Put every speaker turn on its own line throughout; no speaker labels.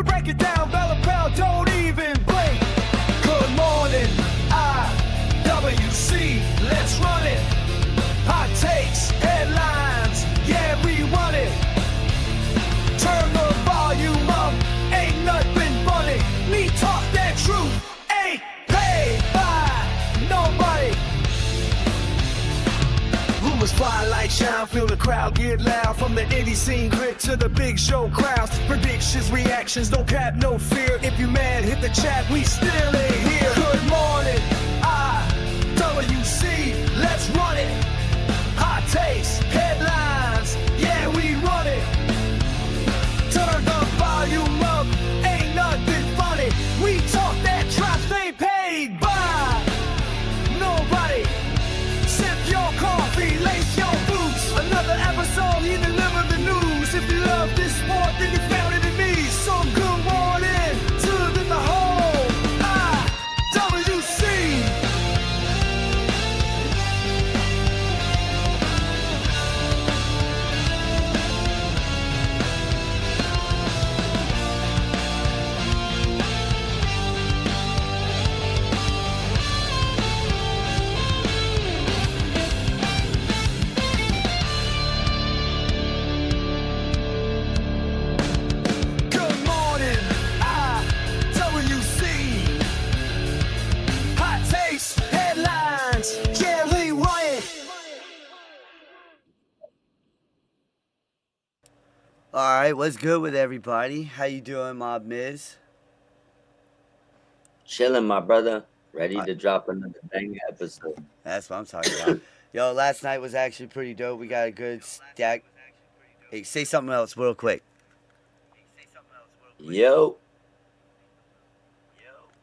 break it down, Bella Bell, don't even blink. Good morning, IWC, let's run it. Hot takes, headlines, yeah, we run it. Turn the volume up, ain't nothing funny. Me talk that truth, ain't paid by nobody. Rumors fly like shine, feel the crowd get loud. From the indie scene grit to the big show crowds. Predictions, reactions, no cap, no fear. If you mad, hit the chat, we still ain't here. Good morning, IWC, let's run it. Hot takes, headlines, yeah, we run it. Turn the volume up, ain't nothing funny. We talk that trash, they paid by nobody. Sip your coffee, lace your boots. Another episode, he delivered the news. If you love this sport, then you found it in me. So good morning to the whole IWC. Good morning, IWC. Hot takes, headlines, yeah, we run it.
All right, what's good with everybody? How you doing, Mob Miz?
Chilling, my brother. Ready to drop another banger episode.
That's what I'm talking about. Yo, last night was actually pretty dope. We got a good stack. Hey, say something else real quick.
Yo.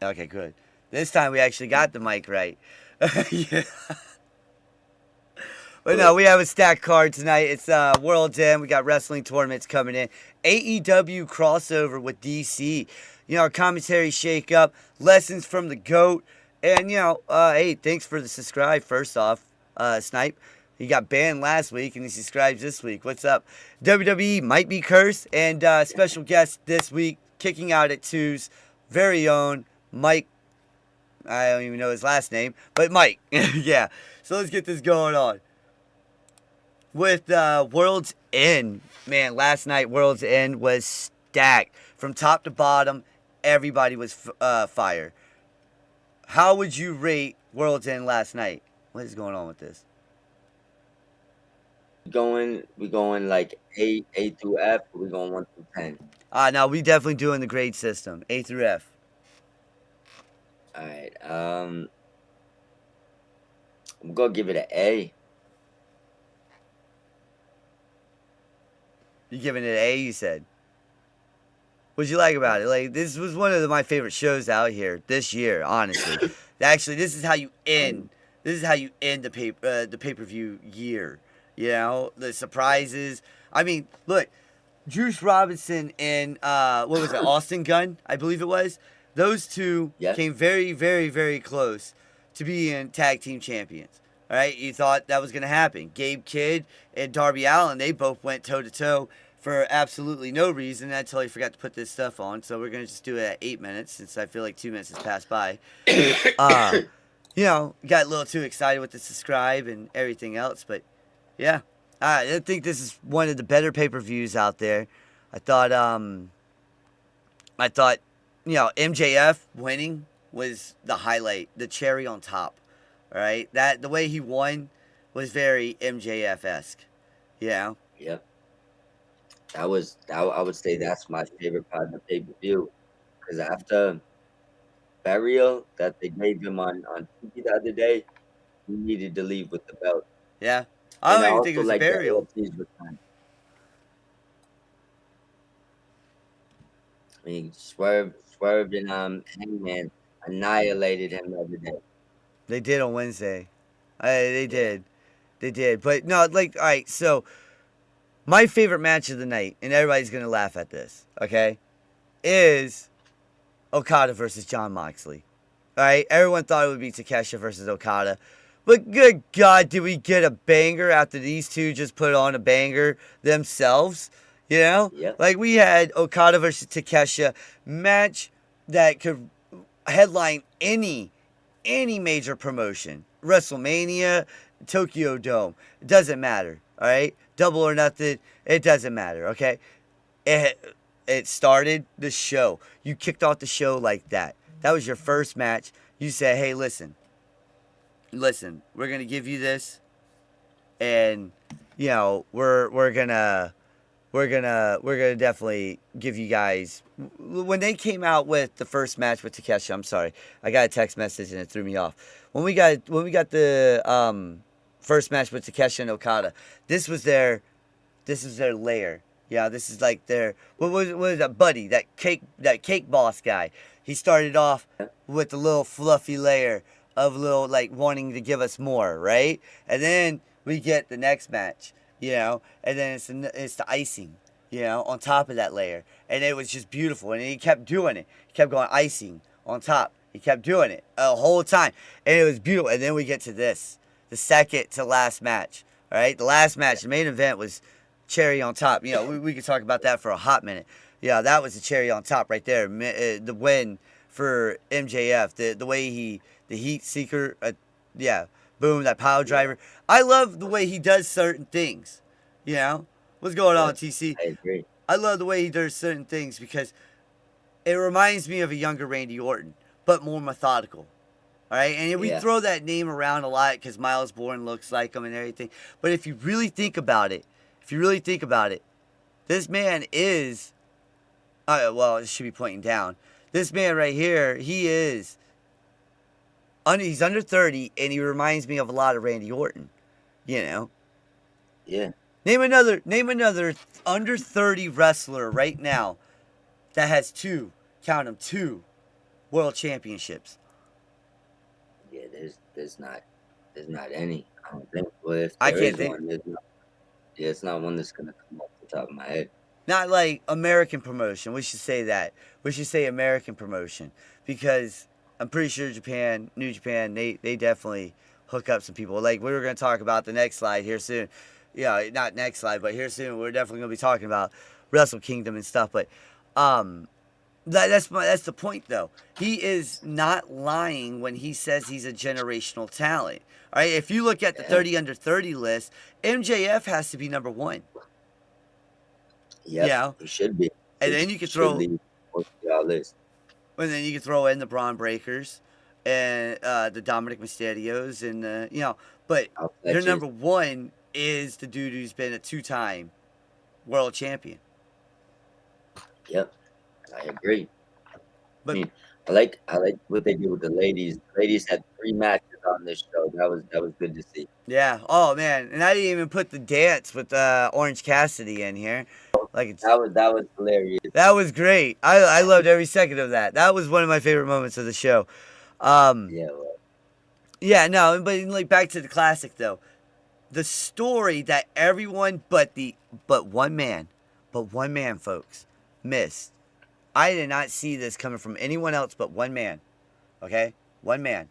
Okay, good. This time we actually got the mic right. Yeah. But no, we have a stack card tonight. It's World's End. We got wrestling tournaments coming in. AEW crossover with DC. You know, our commentary shake up. Lessons from the GOAT. And, you know, hey, thanks for the subscribe first off, Snipe. He got banned last week and he subscribes this week. What's up? WWE might be cursed. And special guest this week, kicking out at 2's very own Mike. I don't even know his last name, but Mike. Yeah. So let's get this going on. With World's End, man, last night World's End was stacked. From top to bottom, everybody was fire. How would you rate World's End last night? What is going on with this?
We going like A through F, or we going 1 through 10?
No, we definitely doing the grade system, A through F.
Alright, I'm gonna give it an A.
You giving it an A, you said? What'd you like about it? Like, this was one of my favorite shows out here this year, honestly. Actually, this is how you end. This is how you end the pay-per-view year. You know, the surprises. I mean, look, Juice Robinson and what was it, Austin Gunn, I believe it was. Those two came very, very, very close to being tag team champions. All right, you thought that was going to happen. Gabe Kidd and Darby Allin, they both went toe-to-toe for absolutely no reason until I forgot to put this stuff on. So we're going to just do it at 8 minutes since I feel like 2 minutes has passed by. You know, got a little too excited with the subscribe and everything else. But, yeah, I think this is one of the better pay-per-views out there. I thought, you know, MJF winning was the highlight, the cherry on top. All right, the way he won was very MJF-esque. Yeah.
Yep. I would say that's my favorite part of the pay-per-view. Because after burial that they gave him on TV the other day, he needed to leave with the belt.
Yeah. I don't even think it was a burial.
I mean, Swerve and Hangman annihilated him the other day.
They did on Wednesday. They did. But no, like, all right, so my favorite match of the night, and everybody's going to laugh at this, okay, is Okada versus Jon Moxley. All right, everyone thought it would be Takeshita versus Okada. But good God, did we get a banger after these two just put on a banger themselves? You know,
Yep.
like we had Okada versus Takeshita match that could headline any major promotion, WrestleMania, Tokyo Dome. It doesn't matter. All right, Double or Nothing. It doesn't matter. Okay, it started the show. You kicked off the show like that. That was your first match. You said, "Hey, listen, we're gonna give you this, and you know we're gonna definitely give you guys." When they came out with the first match with Takeshi, I'm sorry, I got a text message and it threw me off. When we got the first match with Takeshi and Okada, this was their lair. Yeah, this is like their what was that buddy, that cake boss guy. He started off with a little fluffy layer of little like wanting to give us more, right? And then we get the next match, and then it's the icing, on top of that layer, and it was just beautiful. And he kept doing it. He kept going icing on top. He kept doing it the whole time, and it was beautiful. And then we get to this, the second to last match. All right, the last match, the main event was cherry on top. We could talk about that for a hot minute. Yeah, that was the cherry on top right there. The win for MJF. The way the heat seeker. Boom, that pile driver. I love the way he does certain things. What's going on, TC?
I agree.
I love the way he does certain things because it reminds me of a younger Randy Orton, but more methodical. All right, and we throw that name around a lot because Miles Bourne looks like him and everything. But if you really think about it, this man is. It should be pointing down. This man right here, he's under 30, and he reminds me of a lot of Randy Orton.
Yeah.
Name another under 30 wrestler right now that has two world championships.
Yeah, there's not any. I don't think. Well, if
I
there
can't
is
think.
one, it's not one that's gonna come off the top of my head.
Not like American promotion. We should say that. We should say American promotion because I'm pretty sure New Japan, they definitely hook up some people. Like we were going to talk about the next slide here soon. Yeah, not next slide, but here soon we're definitely going to be talking about Wrestle Kingdom and stuff. But that's the point though. He is not lying when he says he's a generational talent. All right, if you look at the 30 under 30 list, MJF has to be number one.
Yeah, he should be.
And then you can throw.
List.
And then you can throw in the Braun Breakers and the Dominic Mysterios and but their number one is the dude who's been a 2-time world champion.
Yep, I agree.
But
I like what they did with the ladies. The ladies had 3 matches on this show. That was good to see.
Yeah. Oh man, and I didn't even put the dance with Orange Cassidy in here. Like
that was hilarious.
That was great. I loved every second of that. That was one of my favorite moments of the show. Yeah, no, but like back to the classic though. The story that everyone but one man, folks, missed. I did not see this coming from anyone else but one man. Okay? One man.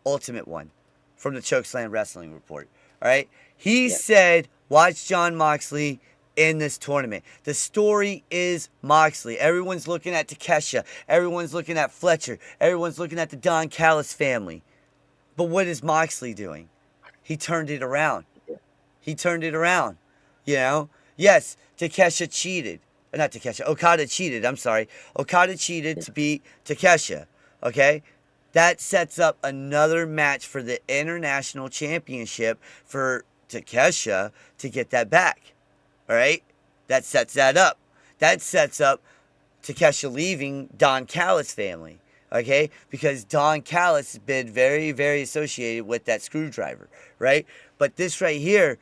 Ultimate One. From the Chokeslam Wrestling Report. Alright? He said, watch Jon Moxley in this tournament. The story is Moxley. Everyone's looking at Takeshita. Everyone's looking at Fletcher. Everyone's looking at the Don Callis family. But what is Moxley doing? He turned it around. Yes, Takeshita cheated. Not Takeshita. Okada cheated. I'm sorry. Okada cheated to beat Takeshita. Okay? That sets up another match for the International Championship for Takeshita to get that back. All right? That sets that up. That sets up Takeshita leaving Don Callis family. Okay? Because Don Callis has been very, very associated with that screwdriver. Right? But this right here,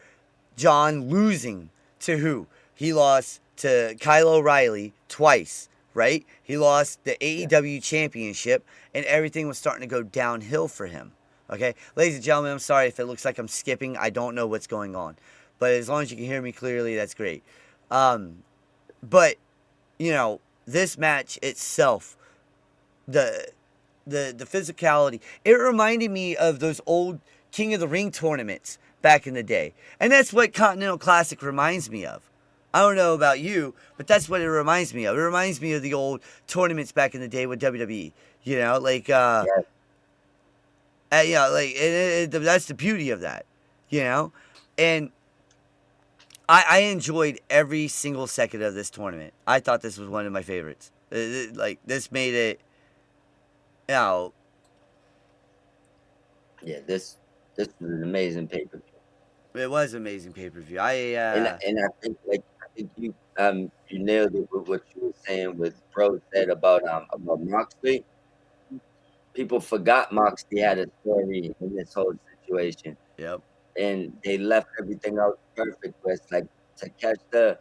John losing to who? He lost to Kyle O'Reilly twice. Right? He lost the AEW championship, and everything was starting to go downhill for him. Okay? Ladies and gentlemen, I'm sorry if it looks like I'm skipping. I don't know what's going on. But as long as you can hear me clearly, that's great. But, this match itself, the physicality, it reminded me of those old King of the Ring tournaments back in the day. And that's what Continental Classic reminds me of. I don't know about you, but that's what it reminds me of. It reminds me of the old tournaments back in the day with WWE. You know, like
Yeah,
you know, like that's the beauty of that. You know, and I enjoyed every single second of this tournament. I thought this was one of my favorites. Like this made it, you know,
yeah. This was an amazing pay per view,
it was amazing pay per view.
and I think you nailed it with what you were saying with Bro said about Moxley. People forgot Moxley had a story in this whole situation,
Yep,
and they left everything out perfect. Where it's like Takeshita,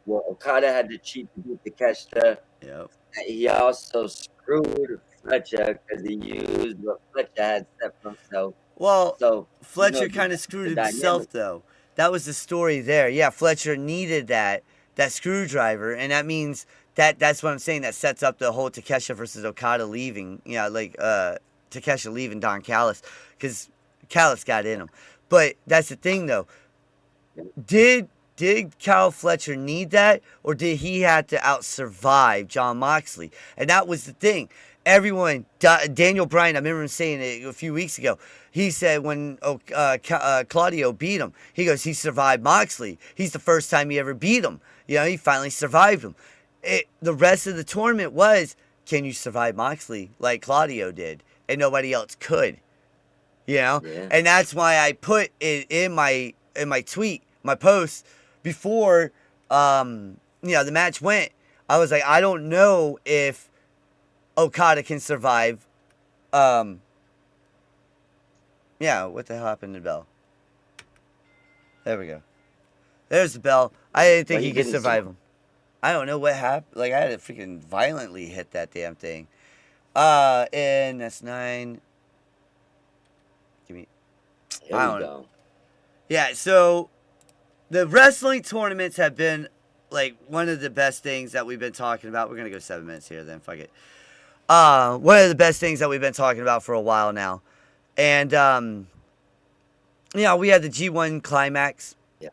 well, Okada had to cheat to beat Takeshita.
yep.
He also screwed Fletcher because he used what Fletcher had set for himself.
Well,
So,
Fletcher kind of screwed
the
himself
dynamic.
though. That was the story there. Yeah, Fletcher needed that screwdriver, and that means that's what I'm saying. That sets up the whole Takesha versus Okada leaving. Yeah, like Takesha leaving Don Callis because Callis got in him. But that's the thing though. Did Kyle Fletcher need that, or did he have to out survive John Moxley? And that was the thing. Everyone, Daniel Bryan, I remember him saying it a few weeks ago. He said when Claudio beat him, he goes, he survived Moxley. He's the first time he ever beat him. You know, he finally survived him. The rest of the tournament was, can you survive Moxley like Claudio did? And nobody else could. You know?
Yeah.
And that's why I put it in my tweet, my post, before the match went. I was like, I don't know if Okada can survive. What the hell happened to the bell? There we go. There's the bell. I didn't think
Well,
he
he
could
didn't
survive
sur-
him. I don't know what happened. Like I had to freaking violently hit that damn thing. And that's 9. Give me.
Here
I
we
don't know.
go.
Yeah, so the wrestling tournaments have been like one of the best things that we've been talking about. We're gonna go 7 minutes here, then fuck it. One of the best things that we've been talking about for a while now, and we had the G1 climax,
Yeah.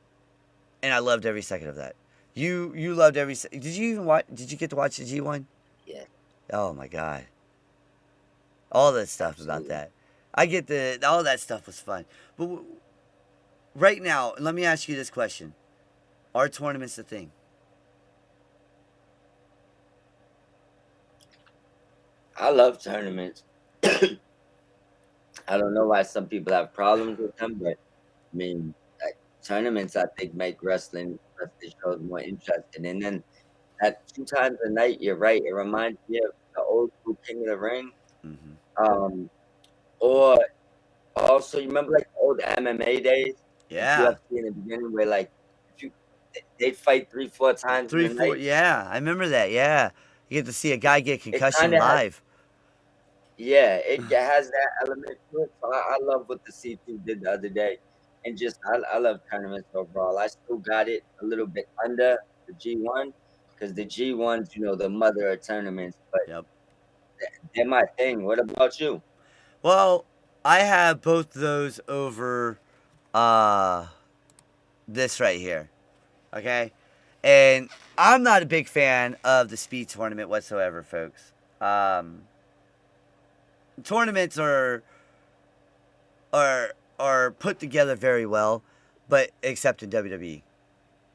and I loved every second of that. You loved every. Did you even watch? Did you get to watch the G1?
Yeah.
Oh my god, all that stuff about
Absolutely.
that. I get all that stuff was fun, but right now, let me ask you this question: are tournaments a thing?
I love tournaments. I don't know why some people have problems with them, but I mean, like, tournaments I think make wrestling shows more interesting. And then at 2 times a night, you're right. It reminds me of the old school King of the Ring.
Mm-hmm.
Um, or also, you remember like the old MMA days, like
Yeah.
UFC in the beginning, where like if you they'd fight 3, 4 times in
Three,
the
four,
night.
yeah, I remember that. Yeah, you get to see a guy get
It
concussion
kind of has,
live.
yeah, it has that element to it. So I love what the C2 did the other day, and just I love tournaments overall. I still got it a little bit under the G1 because the G1's the mother of tournaments, but
Yep.
they're my thing. What about you?
Well, I have both those over uh this right here. Okay, and I'm not a big fan of the speed tournament whatsoever, folks. Tournaments are put together very well, but except in WWE.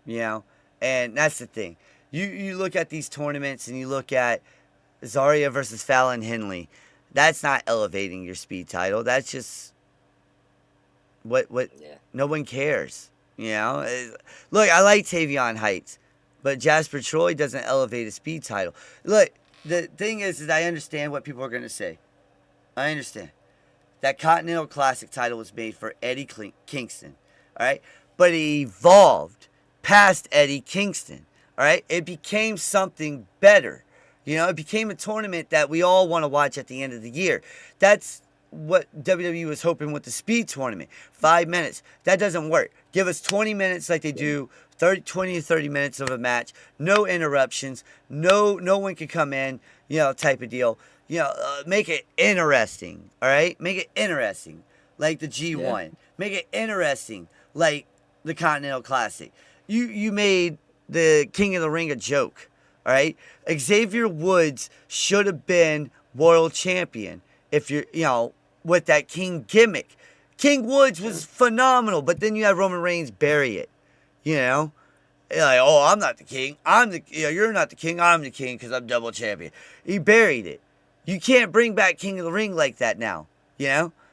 You know, and that's the thing. You look at these tournaments and you look at Zarya versus Fallon Henley. That's not elevating your speed title. That's just what
Yeah,
no one cares. You know, look, I like Tavion Heights, but Jasper Troy doesn't elevate a speed title. Look, the thing is I understand what people are going to say. I understand that Continental Classic title was made for Eddie Kingston, all right, but it evolved past Eddie Kingston, all right. It became something better. You know, it became a tournament that we all want to watch at the end of the year. That's what WWE was hoping with the speed tournament. 5 minutes. That doesn't work. Give us 20 minutes like they do, 20 to 30 minutes of a match. No interruptions. No one can come in, type of deal. Make it interesting, all right? Make it interesting like the G1.
yeah,
Make it interesting like the Continental Classic. You made the King of the Ring a joke. All right, Xavier Woods should have been world champion if you're, with that King gimmick. King Woods was phenomenal, but then you have Roman Reigns bury it. You know, like, oh, I'm not the king. You're not the king. I'm the king because I'm double champion. He buried it. You can't bring back King of the Ring like that now.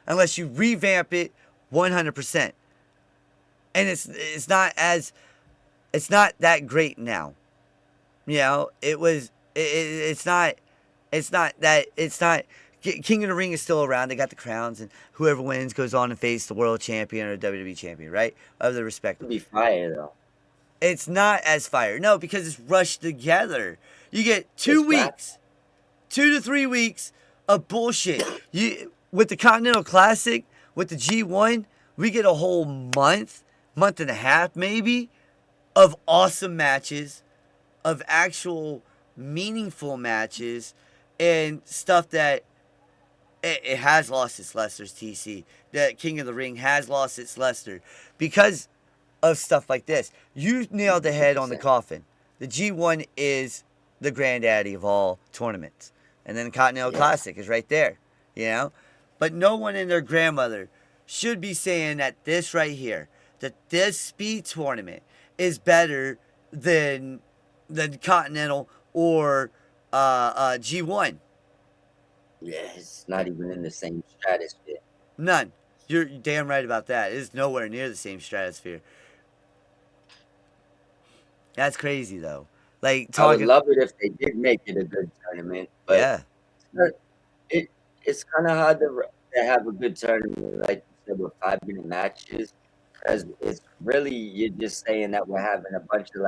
Unless you revamp it 100%. And it's not that great now. It's not. King of the Ring is still around. They got the crowns, and whoever wins goes on and face the world champion or WWE champion, right? Of the respective.
It'd be fire though.
It's not as fire. No, because it's rushed together. You get 2 weeks, 2 to 3 weeks of bullshit. With the Continental Classic, with the G1, we get a whole month and a half maybe, of awesome matches, of actual meaningful matches, and stuff that it has lost its luster, TC. The King of the Ring has lost its luster because of stuff like this. You nailed the head on the coffin. The G1 is the granddaddy of all tournaments. And then the Continental Classic is right there, But no one and their grandmother should be saying that this right here, that this speed tournament is better than Continental or G1.
Yeah, it's not even in the same stratosphere.
None. You're damn right about that. It's nowhere near the same stratosphere. That's crazy though. Like
I would love it if they did make it a good tournament, but it's kind of hard to have a good tournament, like you said, with 5-minute matches, because it's really, you're just saying that we're having a bunch of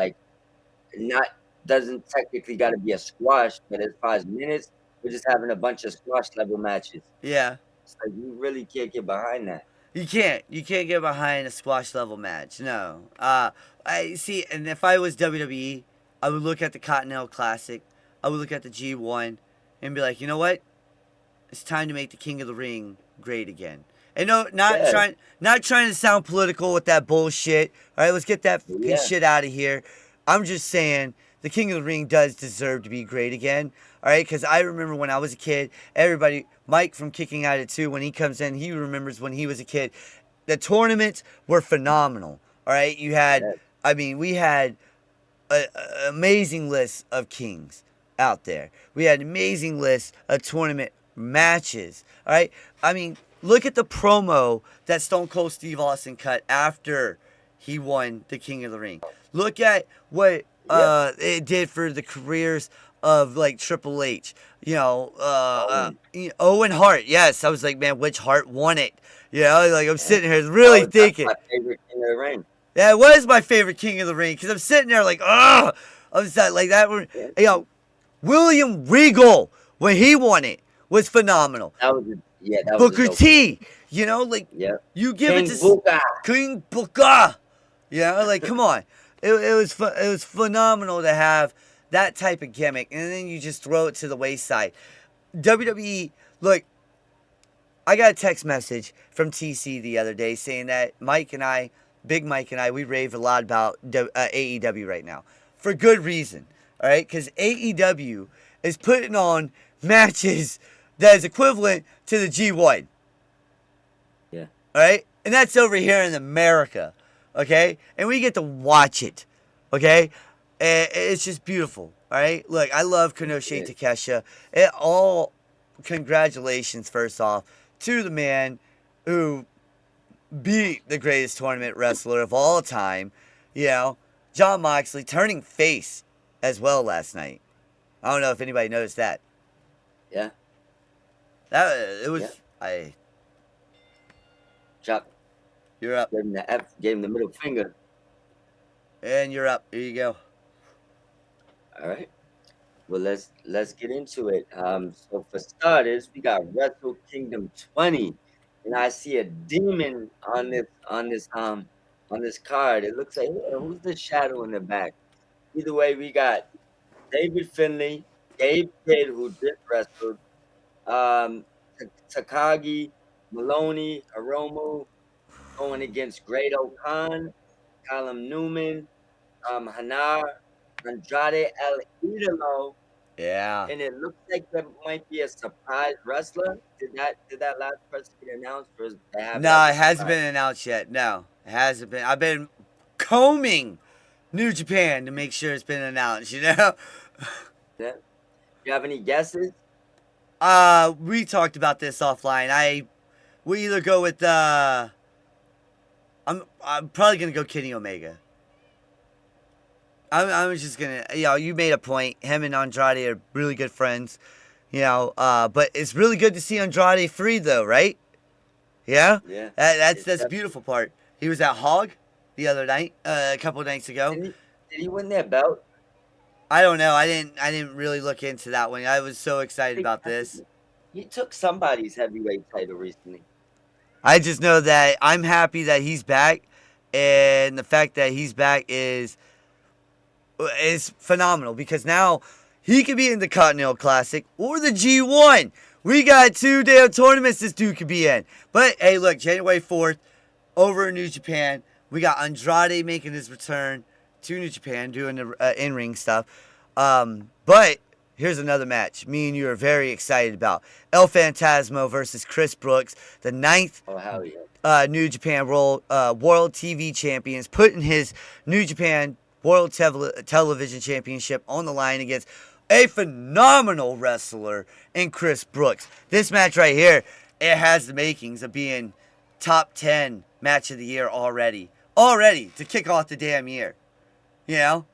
doesn't technically got to be a squash, but it's 5 minutes. We're just having a bunch of squash level matches.
Yeah.
It's like you really can't get behind that.
You can't get behind a squash level match. No. I see, and if I was WWE, I would look at the Continental Classic, I would look at the G1, and be like, you know what? It's time to make the King of the Ring great again. And no, not trying to sound political with that bullshit. All right, let's get that fucking shit out of here. I'm just saying the King of the Ring does deserve to be great again. All right, because I remember when I was a kid, everybody, Mike from Kicking Out at 2, when he comes in, he remembers when he was a kid. The tournaments were phenomenal. All right, we had an amazing list of kings out there. We had an amazing list of tournament matches. All right, look at the promo that Stone Cold Steve Austin cut after he won the King of the Ring. Look at what it did for the careers of like Triple H, Owen Hart. Yes, I was like, man, which Hart won it? I'm sitting here really thinking.
My favorite King of the Ring.
Yeah, it was my favorite King of the Ring because I'm sitting there like, I was like that. William Regal when he won it was phenomenal.
That was
Booker T. You give
King
it to
Booker.
King Booker. Come on. It was phenomenal to have that type of gimmick, and then you just throw it to the wayside. WWE, look, I got a text message from TC the other day saying that Big Mike and I, we rave a lot about AEW right now. For good reason, all right? Because AEW is putting on matches that is equivalent to the G1.
Yeah.
All right? And that's over here in America, okay? And we get to watch it, okay? It's just beautiful, all right? Look, I love Konosuke Takeshita. Congratulations, first off, to the man who beat the greatest tournament wrestler of all time, Jon Moxley, turning face as well last night. I don't know if anybody noticed that.
Yeah.
It was...
Yeah. Chuck.
You're up.
Gave him the F, gave him the middle finger.
And you're up. Here you go.
All right. Well, let's get into it. So for starters, we got Wrestle Kingdom 20, and I see a demon on this card. It looks like, who's the shadow in the back? Either way, we got David Finlay, Gabe Kidd, who just wrestled, Takagi, Maloney, Hiromu, going against Great O'Khan, Callum Newman, Andrade El Idolo,
Yeah.
and it looks like there might be a surprise wrestler. Did that last person get announced, or they have it
No,
as
it
a
hasn't
surprise?
been announced yet. No, it hasn't been. I've been combing New Japan to make sure it's been announced, you know?
Yeah. Do you have any guesses?
We talked about this offline. We either go with I'm probably gonna go Kenny Omega. I'm just gonna, you made a point. Him and Andrade are really good friends, but it's really good to see Andrade free though, right? Yeah,
Yeah,
that's
it's
the
definitely.
beautiful part. He was at Hog the other night, a couple of nights ago.
Did he win that belt?
I don't know. I didn't really look into that one. I was so excited about
I think
this.
he took somebody's heavyweight title recently.
I just know that I'm happy that he's back, and the fact that he's back is phenomenal because now he could be in the Continental Classic or the G1. We got 2 damn tournaments this dude could be in. But hey, look, January 4th, over in New Japan, we got Andrade making his return to New Japan, doing the in-ring stuff. But here's another match me and you are very excited about. El Phantasmo versus Chris Brooks, the ninth
Oh hell yeah!
New Japan World TV Champions, putting his New Japan World Television Championship on the line against a phenomenal wrestler in Chris Brooks. This match right here, it has the makings of being top 10 match of the year already. Already to kick off the damn year. You know?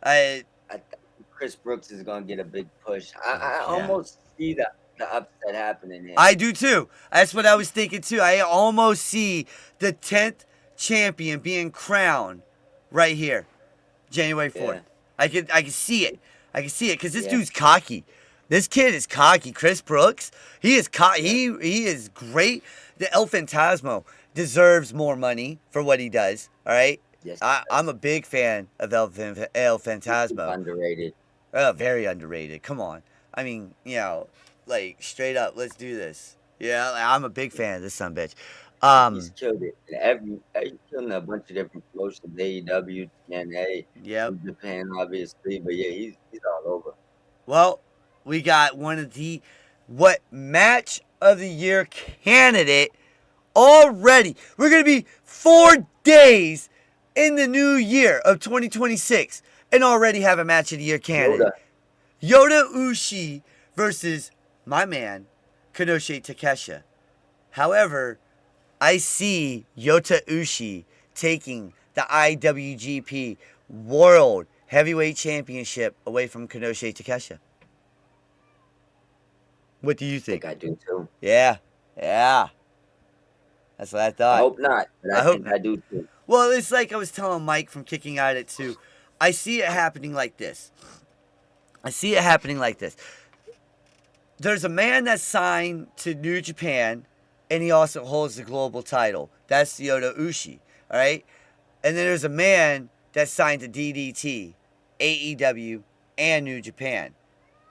I think Chris Brooks is gonna get a big push. I
Yeah.
almost see the upset happening here.
I do too. That's what I was thinking too. I almost see the 10th champion being crowned right here, January 4th.
Yeah,
I can see it. I can see it because this
yeah,
dude's cocky. This kid is cocky. Chris Brooks, he is
yeah.
he is great. The El Phantasmo deserves more money for what he does. All right.
Yes,
I'm a big fan of El
he's super
Phantasmo.
underrated.
Very underrated. Come on. I mean, like straight up, let's do this. Yeah, like, I'm a big fan of this son bitch.
He's killed it. And he's killing a bunch of different promotions, AEW, TNA,
Yep.
New Japan, obviously. But yeah, he's all over.
Well, we got one of the what match of the year candidate already. We're gonna be 4 days in the new year of 2026 and already have a match of the year candidate.
Yoda,
Yota Ushi versus my man, Konosuke Takeshita. However, I see Yota Ushi taking the IWGP World Heavyweight Championship away from Konosuke Takeshita. What do you
I
think?
think I do too.
Yeah, yeah. That's what I
I
thought.
hope not, but
I
I
hope
think
not.
I do too.
Well, it's like I was telling Mike from Kicking Out at 2. I see it happening like this. I see it happening like this. There's a man that's signed to New Japan, and he also holds the global title. That's Yota Ushi, all right? And then there's a man that's signed to DDT, AEW, and New Japan,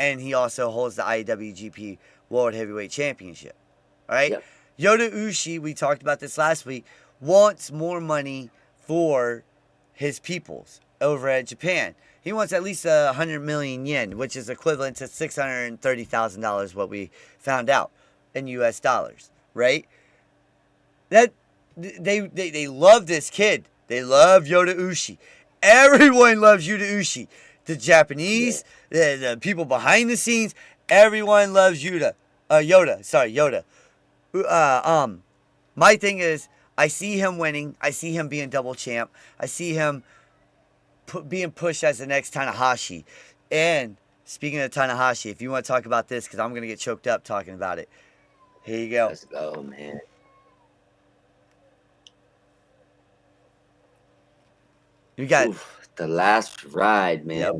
and he also holds the IWGP World Heavyweight Championship, all right?
Yep.
Yota Ushi, we talked about this last week, wants more money for his peoples over at Japan. He wants at least 100 million yen, which is equivalent to $630,000, what we found out in U.S. dollars, right? That they love this kid. They love Yota Ushi. Everyone loves Yota Ushi. The Japanese, the people behind the scenes, everyone loves Yoda. Yoda. My thing is, I see him winning. I see him being double champ. I see him being pushed as the next Tanahashi. And speaking of Tanahashi, if you want to talk about this, because I'm going to get choked up talking about it. Here you go.
Let's go, man.
You got
Oof, the last ride, man.
Yep.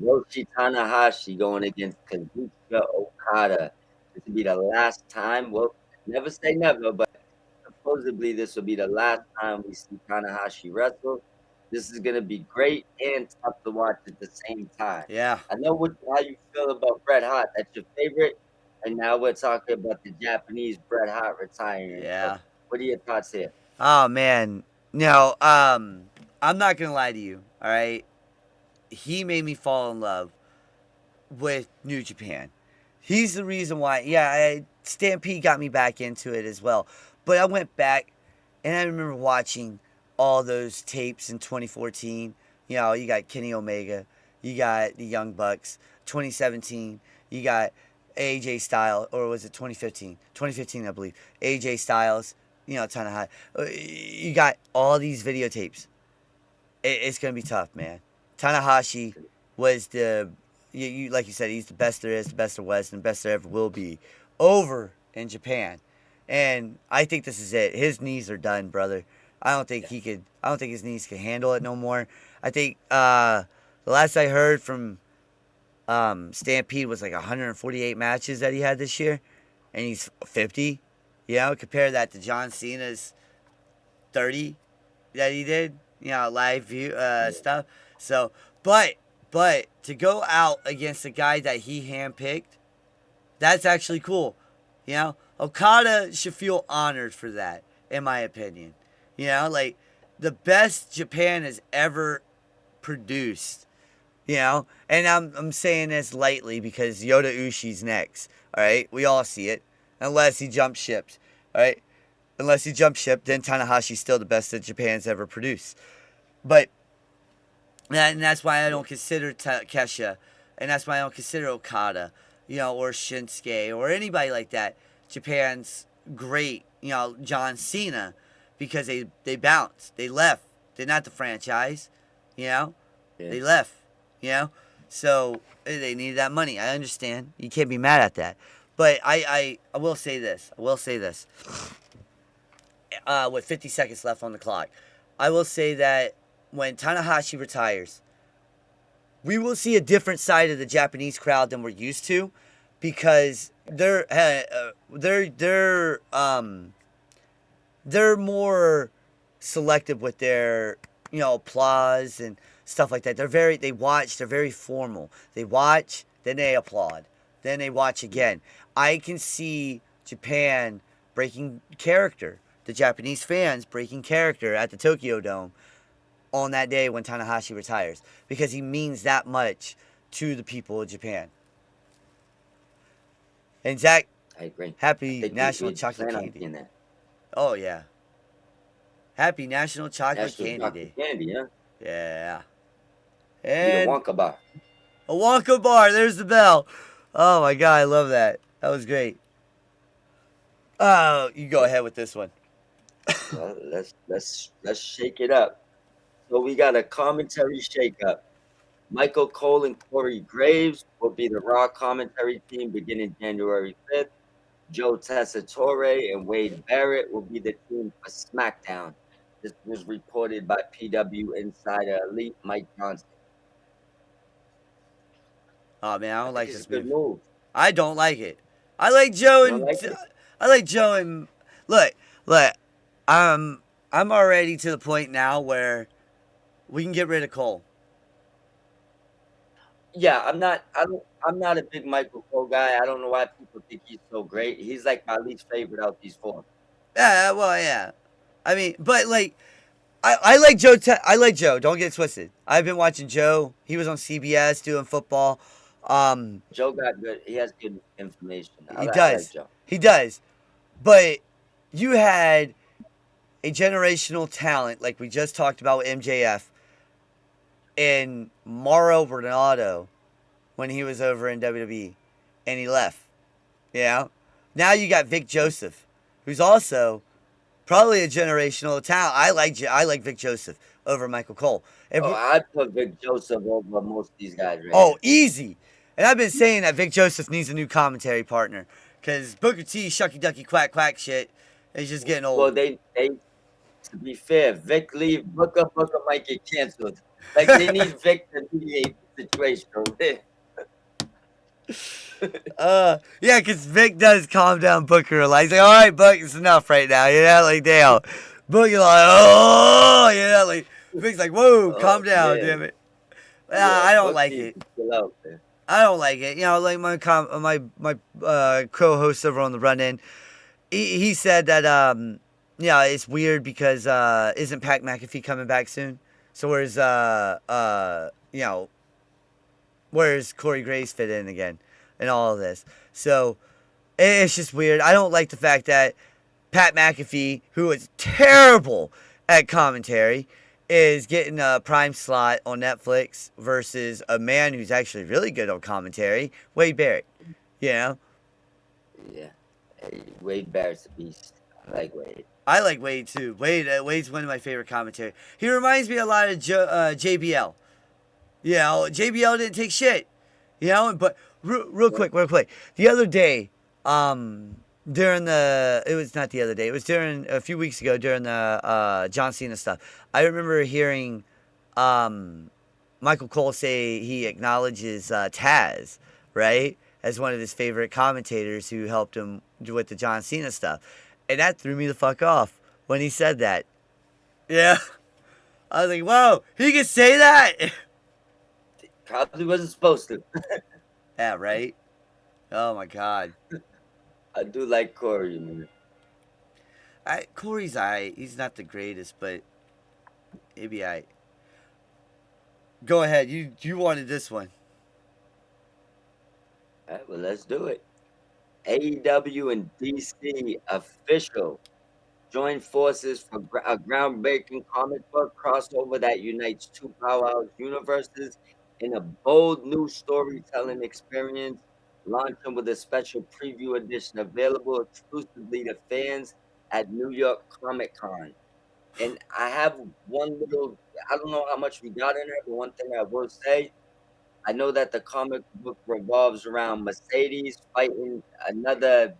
Yoshi Tanahashi going against Kazuchika Okada. This will be the last time. Well, never say never, but supposedly this will be the last time we see Tanahashi wrestle. This is gonna be great and tough to watch at the same time.
Yeah.
I know how you feel about Bret Hart. That's your favorite, and now we're talking about the Japanese Bret Hart retiring.
Yeah.
So what are your thoughts here?
Oh man. No, I'm not gonna lie to you. all right, he made me fall in love with New Japan. He's the reason why. Yeah, Stampede got me back into it as well. But I went back and I remember watching all those tapes in 2014. You know, you got Kenny Omega, you got the Young Bucks. 2017, you got AJ Styles, or was it 2015? 2015, I believe. AJ Styles, you know, Tanahashi. You got all these videotapes. It's gonna be tough, man. Tanahashi was you like you said, he's the best there is, the best there was, and the best there ever will be over in Japan. And I think this is it. His knees are done, brother. I don't think his knees can handle it no more. I think the last I heard from Stampede was like 148 matches that he had this year, and he's 50. You know, compare that to John Cena's 30 that he did. You know, live view stuff. So, but to go out against a guy that he handpicked, that's actually cool. You know, Okada should feel honored for that, in my opinion. You know, like the best Japan has ever produced. You know, and I'm saying this lightly because Yota Ushi's next. All right, we all see it, unless he jumps ships. All right, unless he jumps ship, then Tanahashi's still the best that Japan's ever produced. But and that's why I don't consider Kesha, and that's why I don't consider Okada, you know, or Shinsuke or anybody like that. Japan's great, you know, John Cena, because they bounced, they left, they're not the franchise, you know, they left. You know, so they needed that money. I understand. You can't be mad at that. But I will say this. With 50 seconds left on the clock, I will say that when Tanahashi retires, we will see a different side of the Japanese crowd than we're used to, because they're more selective with their, you know, applause and stuff like that. They're very formal. They watch, then they applaud, then they watch again. I can see Japan breaking character, the Japanese fans breaking character at the Tokyo Dome on that day when Tanahashi retires, because he means that much to the people of Japan. And Zach,
I agree.
happy National Chocolate Candy. Oh yeah, happy National Chocolate Candy Day.
Candy, yeah.
Yeah.
And
And
a Wonka bar.
a Wonka bar. There's the bell. Oh my God, I love that. That was great. Oh, you go ahead with this one.
Well, let's shake it up. So we got a commentary shakeup. Michael Cole and Corey Graves will be the Raw commentary team beginning January 5th. Joe Tessitore and Wade Barrett will be the team for SmackDown. This was reported by PW Insider Elite Mike Johnson.
Oh man, I don't like
It's
this
a good
move.
move.
I don't like it. I like Joe
You don't
and
like it?
I like Joe and look. I'm already to the point now where we can get rid of Cole.
Yeah, I'm not a big Michael Cole guy. I don't know why people think he's so great. He's like my least favorite out these four.
Yeah, well, yeah. I mean, but like, I like Joe. I like Joe. Don't get it twisted. I've been watching Joe. He was on CBS doing football.
Joe got good. He has good information. I
He
like
does.
Joe.
He does. But you had a generational talent like we just talked about with MJF and Mauro Bernardo when he was over in WWE, and he left. You know? Now you got Vic Joseph, who's also probably a generational talent. I like Vic Joseph over Michael Cole. And
I'd put Vic Joseph over most of these guys right
oh,
here.
easy. And I've been saying that Vic Joseph needs a new commentary partner, because Booker T shucky ducky quack quack shit is just getting old.
Well, they to be fair, Vic leave, Booker might get canceled. Like they need Vic to mediate the situation over there.
Yeah, because Vic does calm down Booker a lot. He's like, all right, Buck, it's enough right now. You know, like, damn. Booker's like, oh, you know, like, Vic's like, whoa, calm down,
man.
damn it.
Yeah,
I don't
Buck
like
needs
it.
to chill out, man.
I don't like it. You know, like my co-host over on the Run-In, he said that, yeah, it's weird because isn't Pat McAfee coming back soon? So where's where's Corey Graves fit in again, and all of this? So it's just weird. I don't like the fact that Pat McAfee, who is terrible at commentary, is getting a prime slot on Netflix versus a man who's actually really good on commentary, Wade Barrett. You know?
Yeah. Hey, Wade Barrett's a beast. I like Wade.
I like Wade too. Wade's one of my favorite commentary. He reminds me a lot of JBL. You know, JBL didn't take shit. You know, but real quick. The other day, during it was not the other day. It was during a few weeks ago during the John Cena stuff. I remember hearing Michael Cole say he acknowledges Taz, right, as one of his favorite commentators who helped him with the John Cena stuff, and that threw me the fuck off when he said that. Yeah, I was like, whoa, he can say that.
Probably wasn't supposed to.
Yeah, right. Oh my god.
I do like Corey, man.
Corey's alright. He's not the greatest, but maybe alright. Go ahead. You wanted this one.
All right, well, let's do it. AEW and DC official join forces for a groundbreaking comic book crossover that unites two powerhouse universes in a bold new storytelling experience, launching with a special preview edition available exclusively to fans at New York Comic Con. And I have one little, I don't know how much we got in there, but one thing I will say, I know that the comic book revolves around Mercedes fighting another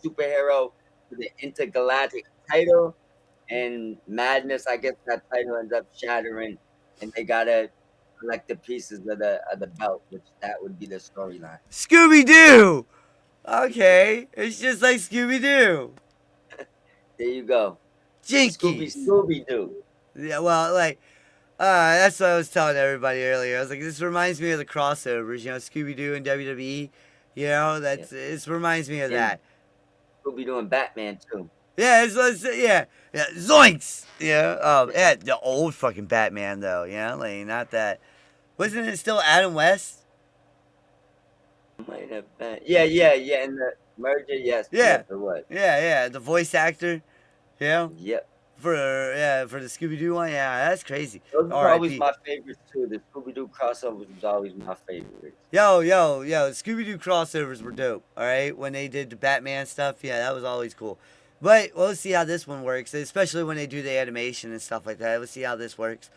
superhero for the intergalactic title, and Madness, I guess that title ends up shattering, and they gotta collect the pieces of the belt, which that would be the storyline.
Scooby-Doo! Okay. It's just like Scooby-Doo.
There you go.
Jinkies.
Scooby-Doo.
Yeah, well, like, that's what I was telling everybody earlier. I was like, this reminds me of the crossovers, you know, Scooby-Doo and WWE. You know, it reminds me of that.
Scooby-Doo and Batman, too.
Yeah, yeah, zoinks! Yeah, the old fucking Batman, though, you know, like, not that. Wasn't it still Adam West?
Might have been. Yeah, in the merger, yes.
Yeah.
Yes, it was.
Yeah, the voice actor, you know?
Yep.
For the Scooby-Doo one, yeah, that's crazy.
Those were always my favorites, too. The Scooby-Doo crossovers was always my favorite.
Yo, Scooby-Doo crossovers were dope, alright? When they did the Batman stuff, yeah, that was always cool. But we'll see how this one works, especially when they do the animation and stuff like that. We'll see how this works.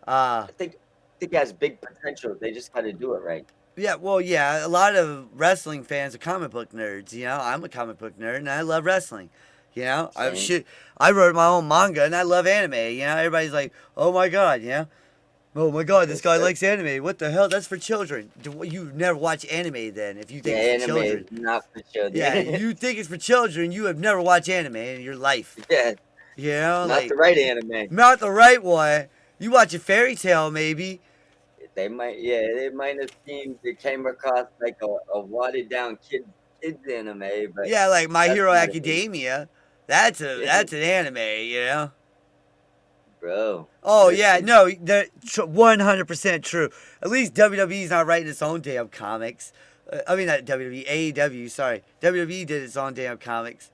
I think it has big potential. They just got to do it right.
Yeah, well, yeah, a lot of wrestling fans are comic book nerds, you know? I'm a comic book nerd, and I love wrestling. You know, I wrote my own manga, and I love anime. You know, everybody's like, "Oh my god," you know, "Oh my god, this guy likes anime. What the hell? That's for children." You never watch anime, then, if you think it's for children.
Anime is not for children.
Yeah, you think it's for children. You have never watched anime in your life.
Yeah,
you know,
not the right anime.
Not the right one. You watch a fairy tale, maybe.
They might have seen it came across like a watered down kids anime, but
yeah, like My Hero Academia. That's an anime, you know.
Bro.
Oh yeah, no, they're 100% true. At least WWE's not writing its own damn comics. I mean, not WWE, AEW. Sorry, WWE did its own damn comics.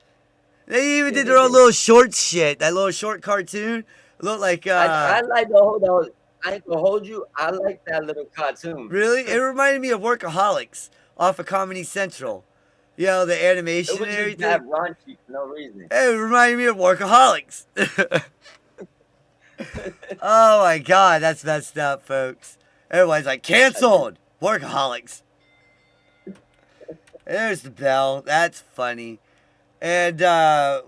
They even did their own little short shit. That little short cartoon looked like.
I like the whole. I ain't gonna hold you. I like that little cartoon.
Really, it reminded me of Workaholics off of Comedy Central. You know, the animation and everything.
That raunchy for no reason.
It reminded me of Workaholics. Oh my god, that's messed up, folks. Everyone's like, canceled! Workaholics. There's the bell. That's funny. And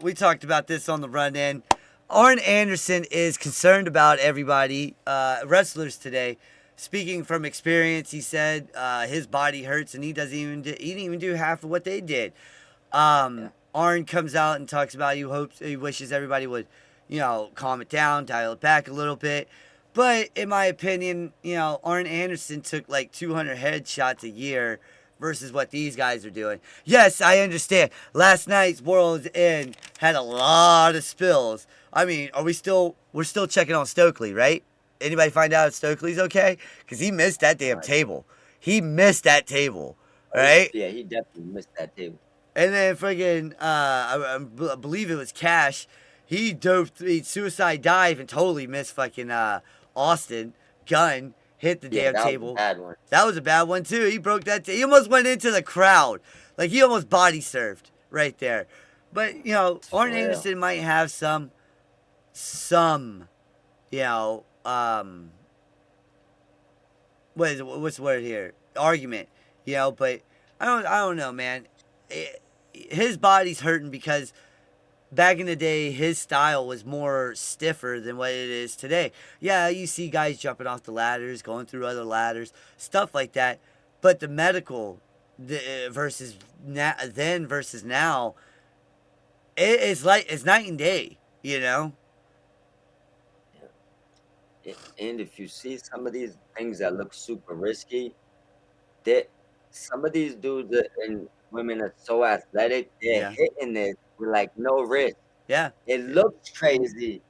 we talked about this on the run-in. Arn Anderson is concerned about everybody, wrestlers today. Speaking from experience, he said his body hurts and he didn't even do half of what they did. Arn comes out and talks about he wishes everybody would, you know, calm it down, dial it back a little bit. But in my opinion, you know, Arn Anderson took like 200 headshots a year versus what these guys are doing. Yes, I understand. Last night's World's End had a lot of spills. I mean, we're still checking on Stokely, right? anybody find out if Stokely's okay? Because he missed that damn table. He missed that table, right?
Yeah, he definitely missed that table.
And then friggin', I believe it was Cash. He dove, suicide dive and totally missed fucking Austin. Gun hit the damn table.
That was a bad one.
That was a bad one too. He broke that. He almost went into the crowd. Like he almost body surfed right there. But you know, Arn Anderson might have some, you know, what's the word here? Argument, you know. But I don't know, man. His body's hurting because back in the day, his style was more stiffer than what it is today. Yeah, you see guys jumping off the ladders, going through other ladders, stuff like that. But the medical versus then versus now, it's night and day, you know?
And if you see some of these things that look super risky, that some of these dudes and women are so athletic, they're hitting it with like no risk.
Yeah.
It looks crazy,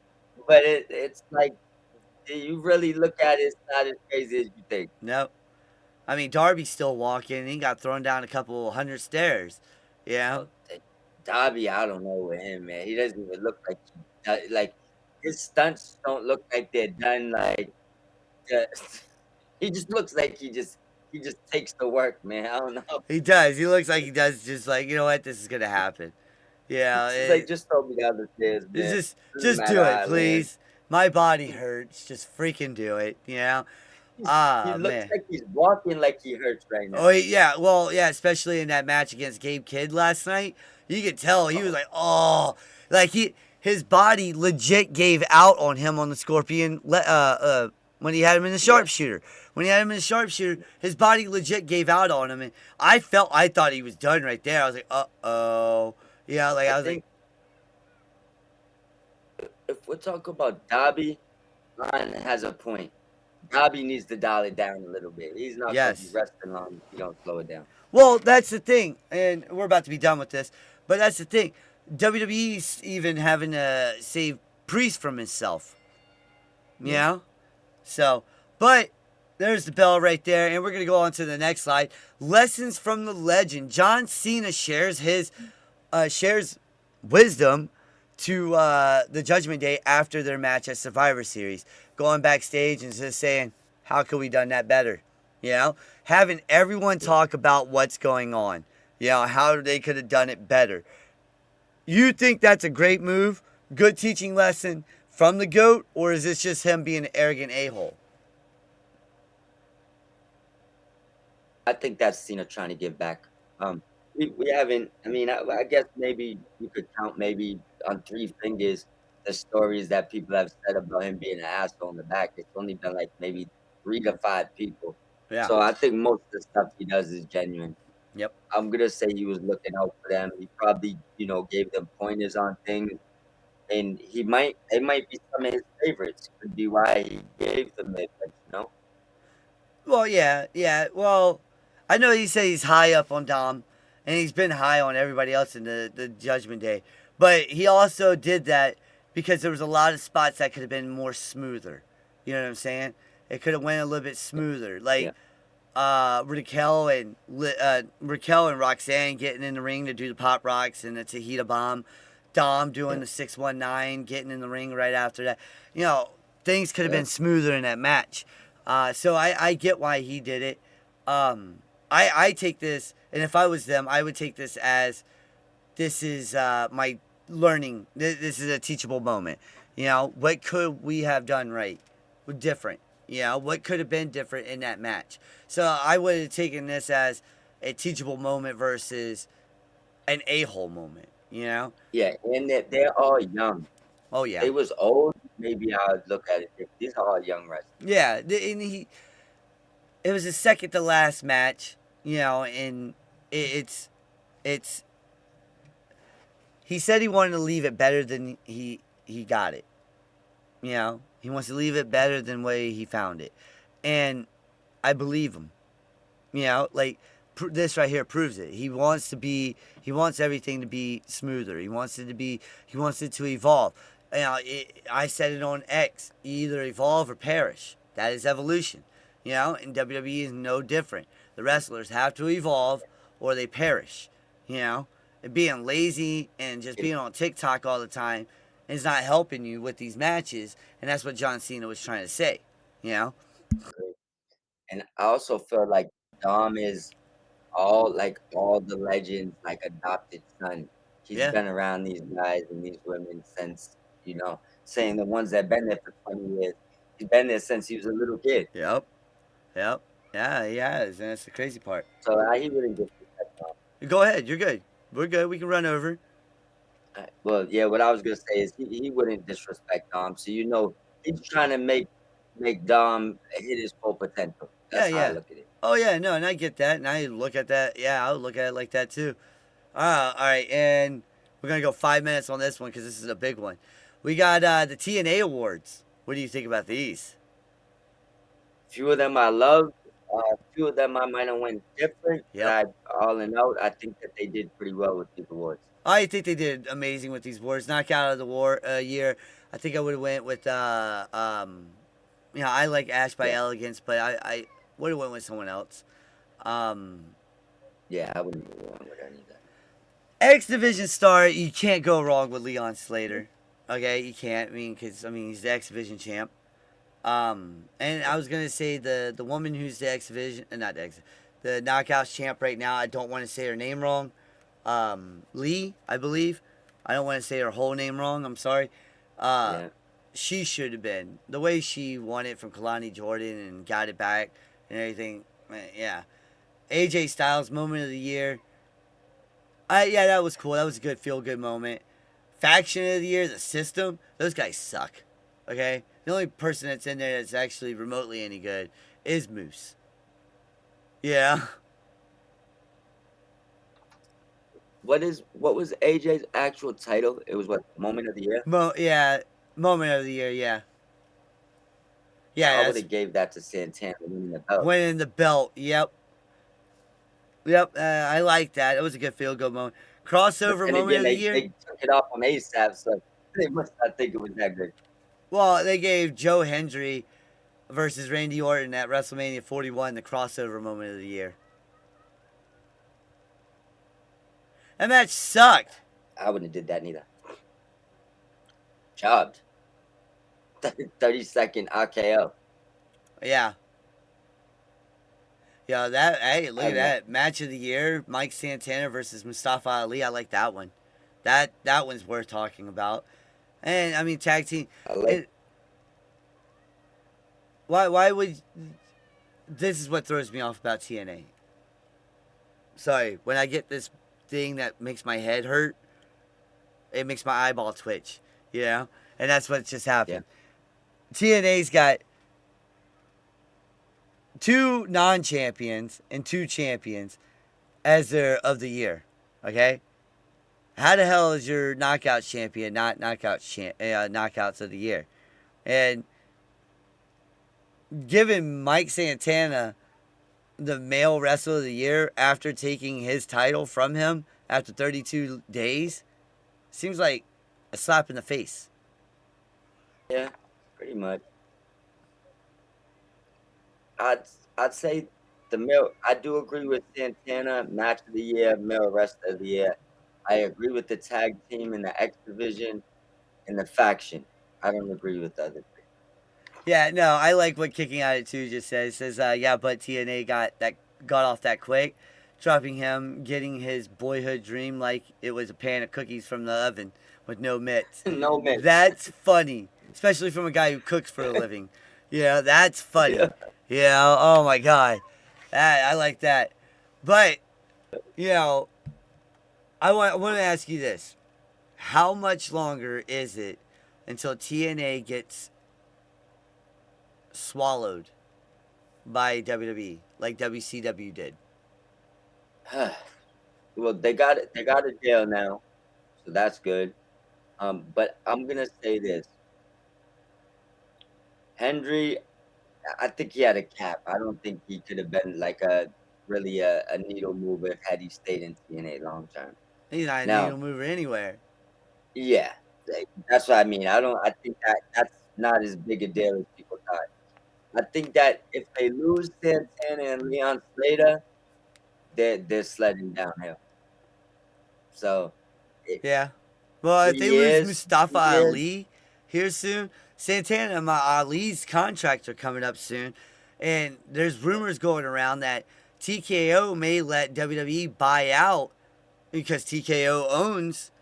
but it's like you really look at it, it's not as crazy as you think.
No. I mean, Darby's still walking. He got thrown down a couple hundred stairs. Yeah.
Darby, I don't know with him, man. He doesn't even look like his stunts don't look like they're done. Like he just looks like he just takes the work, man. I don't know.
He does. He looks like he does. Just like, you know what, this is gonna happen. Yeah.
It's like, just throw me down the stairs, man.
Just do it, please. My body hurts. Just freaking do it. You know.
He looks like he's walking like he hurts right now.
Oh yeah, well yeah, especially in that match against Gabe Kidd last night, you could tell he was like, oh, like his body legit gave out on him on the Scorpion. When he had him in the sharpshooter, his body legit gave out on him, and I thought he was done right there. I was like, oh, yeah, like I was like,
if we're talking about Darby, Ron has a point. Darby needs to dial it down a little bit. He's not going to be resting long if you don't slow it down.
Well, that's the thing, and we're about to be done with this, but that's the thing. WWE's even having to save Priest from himself. You know? So, but there's the bell right there, and we're going to go on to the next slide. Lessons from the legend. John Cena shares wisdom to the Judgment Day after their match at Survivor Series. Going backstage and just saying, how could we done that better? You know? Having everyone talk about what's going on. You know, how they could have done it better. You think that's a great move? Good teaching lesson from the GOAT? Or is this just him being an arrogant a-hole?
I think that's Cena trying to give back. We haven't, I mean, I guess maybe you could count maybe on 3 fingers the stories that people have said about him being an asshole in the back. It's only been like maybe 3 to 5 people.
Yeah.
So I think most of the stuff he does is genuine.
Yep.
I'm going to say he was looking out for them. He probably, gave them pointers on things. And they might be some of his favorites. Could be why he gave them it,
Well, yeah. Well, I know he said he's high up on Dom, and he's been high on everybody else in the Judgment Day. But he also did that because there was a lot of spots that could have been more smoother. You know what I'm saying? It could have went a little bit smoother. Like Raquel and Roxanne getting in the ring to do the pop rocks and the Tahita bomb. Dom doing the 619, getting in the ring right after that. You know, things could have been smoother in that match. So I get why he did it. I take this, and if I was them, I would take this as this is my learning. This is a teachable moment. You know, what could we have done right? Different. You know, what could have been different in that match? So I would have taken this as a teachable moment versus an a-hole moment. You know?
Yeah, and they're all young.
Oh, yeah.
They was old, maybe I would look at it. These are all young wrestlers.
Yeah, and it was his second to last match, you know, and it's he said he wanted to leave it better than he got it. You know, he wants to leave it better than the way he found it. And I believe him. You know, like this right here proves it. He wants everything to be smoother. He wants it to evolve. I said it on X. Either evolve or perish. That is evolution. And WWE is no different. The wrestlers have to evolve or they perish. And being lazy and just being on TikTok all the time is not helping you with these matches. And that's what John Cena was trying to say.
And I also feel like Dom is all the legends like adopted son. He's
Yeah.
been around these guys and these women since, saying the ones that been there for 20 years. He's been there since he was a little kid.
Yep. Yep. Yeah, he has. And that's the crazy part.
So he wouldn't disrespect Dom.
Go ahead. You're good. We're good. We can run over.
Well, yeah, what I was gonna say is he wouldn't disrespect Dom. So he's trying to make Dom hit his full potential.
Yeah,
That's how I
yeah.
look at it.
Oh, yeah. No, and I get that. And I look at that. Yeah, I would look at it like that too. All right. And we're going to go 5 minutes on this one because this is a big one. We got the TNA Awards. What do you think about these?
Few of them I love. Few of them I might have went different.
Yep.
But all in all, I think that they did pretty well with these awards.
I think they did amazing with these awards. Knockout of the war year. I think I would have went with I like Ash by Elegance, but I would have went with someone else.
Yeah, I wouldn't go wrong with any of that.
X Division star, you can't go wrong with Leon Slater. Okay, you can't. Because he's the X Division champ. And I was gonna say the woman who's the X Division, the Knockouts champ right now. I don't want to say her name wrong. Lee, I believe. I don't want to say her whole name wrong. I'm sorry.
Yeah.
She should have been the way she won it from Kalani Jordan and got it back and everything. Yeah. AJ Styles moment of the year. Yeah, that was cool. That was a good feel good moment. Faction of the year, the System. Those guys suck. Okay, the only person that's in there that's actually remotely any good is Moose. Yeah.
What was AJ's actual title? It was what, Moment of the Year?
Moment of the year. Yeah. Yeah,
I would have gave that to Santana winning the belt.
Winning the belt. Yep. Yep. I like that. It was a good feel good moment. Crossover moment of the year.
They took it off on ASAP, so they must not think it was that good.
Well, they gave Joe Hendry versus Randy Orton at WrestleMania 41 the crossover moment of the year. That match sucked.
I wouldn't have did that neither. Jobbed. 30-second RKO.
Yeah. Yeah, hey, look at that. Match of the year, Mike Santana versus Mustafa Ali. I like that one. That one's worth talking about. And tag team. Why would this is what throws me off about TNA. Sorry, when I get this thing that makes my head hurt, it makes my eyeball twitch, and that's what just happened. Yeah. TNA's got 2 non-champions and 2 champions as their of the year. Okay, how the hell is your knockouts champion not knockouts of the year? And giving Mike Santana the male wrestler of the year after taking his title from him after 32 days seems like a slap in the face.
Yeah, pretty much. I'd say the male. I do agree with Santana, match of the year, male wrestler of the year. I agree with the tag team in the X division and the faction. I don't agree with the other three.
Yeah, no, I like what Kicking Attitude just says. It says, yeah, but TNA got off that quick, dropping him, getting his boyhood dream like it was a pan of cookies from the oven with no mitts.
No mitts.
That's funny, especially from a guy who cooks for a living. That's funny. Yeah, oh my God. I like that. But, I want to ask you this. How much longer is it until TNA gets swallowed by WWE like WCW did?
Well, they got a deal now, so that's good. But I'm gonna say this. Hendry, I think he had a cap. I don't think he could have been like a needle mover had he stayed in TNA long term.
He's not a needle mover anywhere.
Yeah, That's what I mean. I think that that's not as big a deal as people thought. I think that if they lose Santana and Leon Slater, they're sledding downhill. So, it,
Yeah. Well, if they lose
2
Mustafa
years.
Ali here soon, Santana and Ali's contracts are coming up soon, and there's rumors going around that TKO may let WWE buy out because TKO owns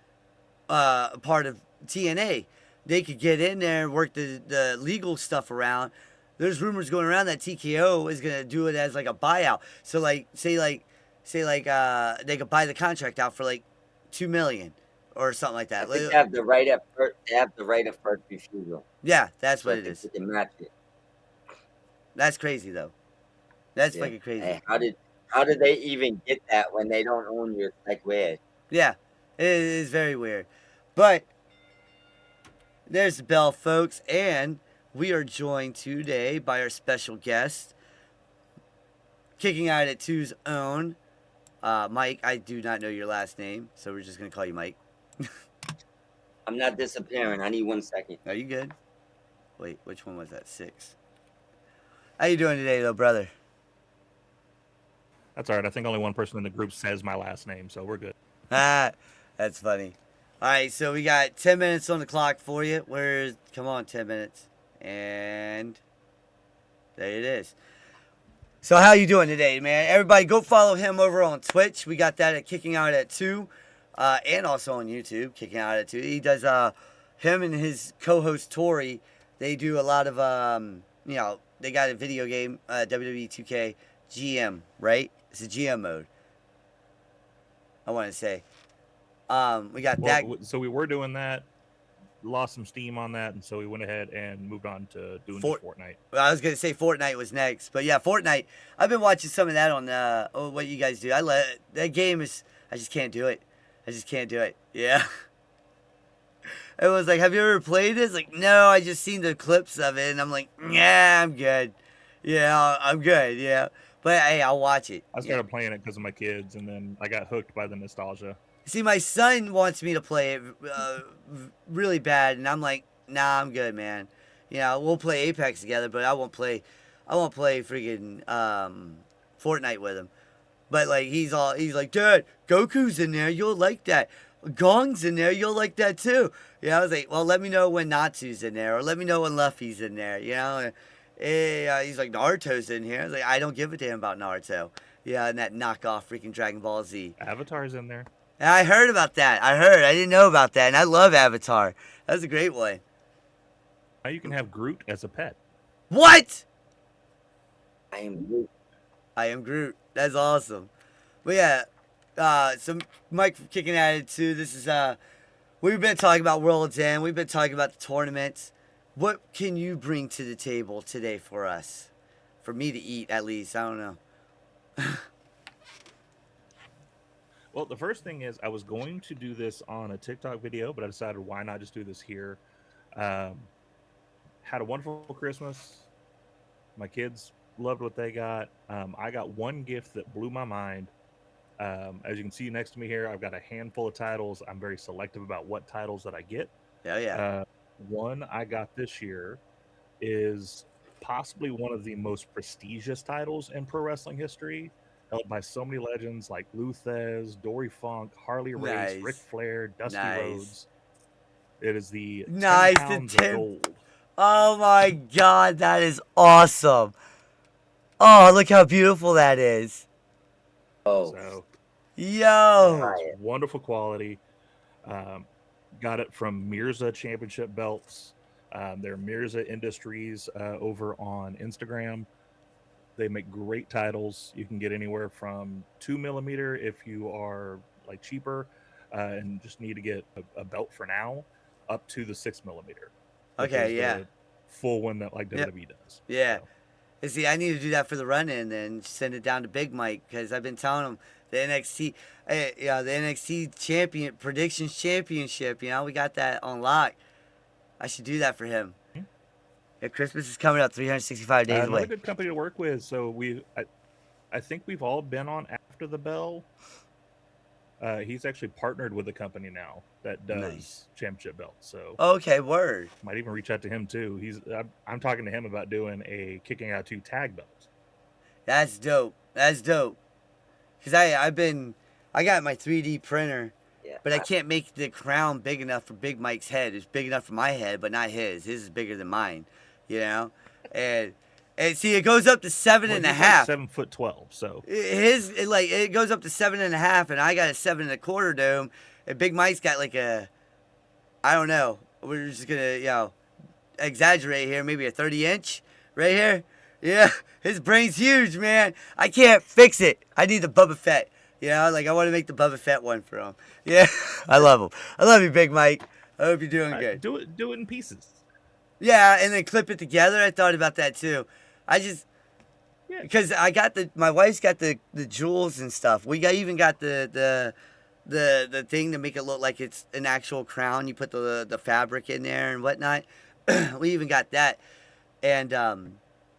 a part of TNA. They could get in there and work the legal stuff around. There's rumors going around that TKO is gonna do it as like a buyout. So like they could buy the contract out for like 2 million or something like
I
that.
think they have the right at first. They have the right of first refusal,
Yeah, that's
so
what
I
it
think
is.
they can match it.
That's crazy though. That's
Yeah.
fucking crazy.
Hey, how did they even get that when they don't own you? It's like weird.
Yeah, it is very weird. But there's the bell, folks, and we are joined today by our special guest, kicking out at two's own Mike. I do not know your last name, so we're just gonna call you Mike.
I'm not disappearing. I need 1 second.
Are you good? Wait, which one was that? 6. How you doing today, though, brother?
That's all right. I think only one person in the group says my last name, so we're good.
Ah, that's funny. All right, so we got 10 minutes on the clock for you. Come on, 10 minutes, and there it is. So how you doing today, man? Everybody, go follow him over on Twitch. We got that at Kicking Out at 2, and also on YouTube, Kicking Out at 2. He does him and his co-host Tori. They do a lot of they got a video game, WWE 2K GM, right? It's a GM mode. I want to say. We got that.
So we were doing that, lost some steam on that, and so we went ahead and moved on to doing just Fortnite.
I was gonna say Fortnite was next, but yeah, Fortnite. I've been watching some of that on what you guys do. That game is. I just can't do it. I just can't do it. Yeah. It was like, have you ever played this? Like, no, I just seen the clips of it, and I'm like, yeah, I'm good. Yeah, I'm good. Yeah, but hey, I'll watch it.
I started playing it because of my kids, and then I got hooked by the nostalgia.
See, my son wants me to play it really bad, and I'm like, nah, I'm good, man. We'll play Apex together, but I won't play freaking Fortnite with him. But like, he's like, Dad, Goku's in there, you'll like that. Gong's in there, you'll like that too. I was like, well, let me know when Natsu's in there, or let me know when Luffy's in there. He's like, Naruto's in here. I was like, I don't give a damn about Naruto. Yeah, and that knockoff freaking Dragon Ball Z.
Avatar's in there.
And I heard about that. I didn't know about that, and I love Avatar. That was a great one.
Now you can have Groot as a pet.
What?
I am Groot.
I am Groot. That's awesome. But yeah, so Mike from Kicking At It too. This is we've been talking about World's End. We've been talking about the tournaments. What can you bring to the table today for us? For me to eat, at least. I don't know.
Well, the first thing is I was going to do this on a TikTok video, but I decided why not just do this here. Had a wonderful Christmas. My kids loved what they got. I got one gift that blew my mind. As you can see next to me here, I've got a handful of titles. I'm very selective about what titles that I get.
Yeah.
One I got this year is possibly one of the most prestigious titles in pro wrestling history, held by so many legends like Luthez, Dory Funk, Harley Race,
Nice.
Ric Flair, Dusty
Nice.
Rhodes. It is the 10
Nice, the
pounds
10
of gold.
Oh my God, that is awesome. Oh, look how beautiful that is.
Oh,
So
Yo.
it's wonderful quality. Got it from Mirza Championship Belts. They're Mirza Industries over on Instagram. They make great titles. You can get anywhere from 2mm if you are like cheaper and just need to get a belt for now, up to the 6mm.
Okay, yeah.
The full one that like WWE does.
Yeah.
So,
And see, I need to do that for the run-in and send it down to Big Mike, because I've been telling him the NXT, the NXT champion predictions championship. We got that on lock. I should do that for him. Yeah, Christmas is coming up, 365 days
another
away.
good company to work with. So I think we've all been on After the Bell. He's actually partnered with a company now that does
Nice.
championship belts. So
Okay, word.
might even reach out to him too. I'm talking to him about doing a kicking out 2 tag belt.
That's dope. That's dope. Cause I got my 3D printer,
Yeah,
but I can't make the crown big enough for Big Mike's head. It's big enough for my head, but not his. His is bigger than mine, you know. And see, it goes up to seven
Well,
and a
he's
half.
like 7'12", so
It goes up to 7.5, and I got a 7.25 dome, and Big Mike's got like a, I don't know. We're just gonna exaggerate here, maybe a 30-inch right here. Yeah, his brain's huge, man. I can't fix it. I need the Boba Fett. I want to make the Boba Fett one for him. Yeah, I love him. I love you, Big Mike. I hope you're doing good.
do it in pieces.
Yeah, and then clip it together. I thought about that too. Because my wife's got the jewels and stuff. Even got the thing to make it look like it's an actual crown. You put the fabric in there and whatnot. We even got that. And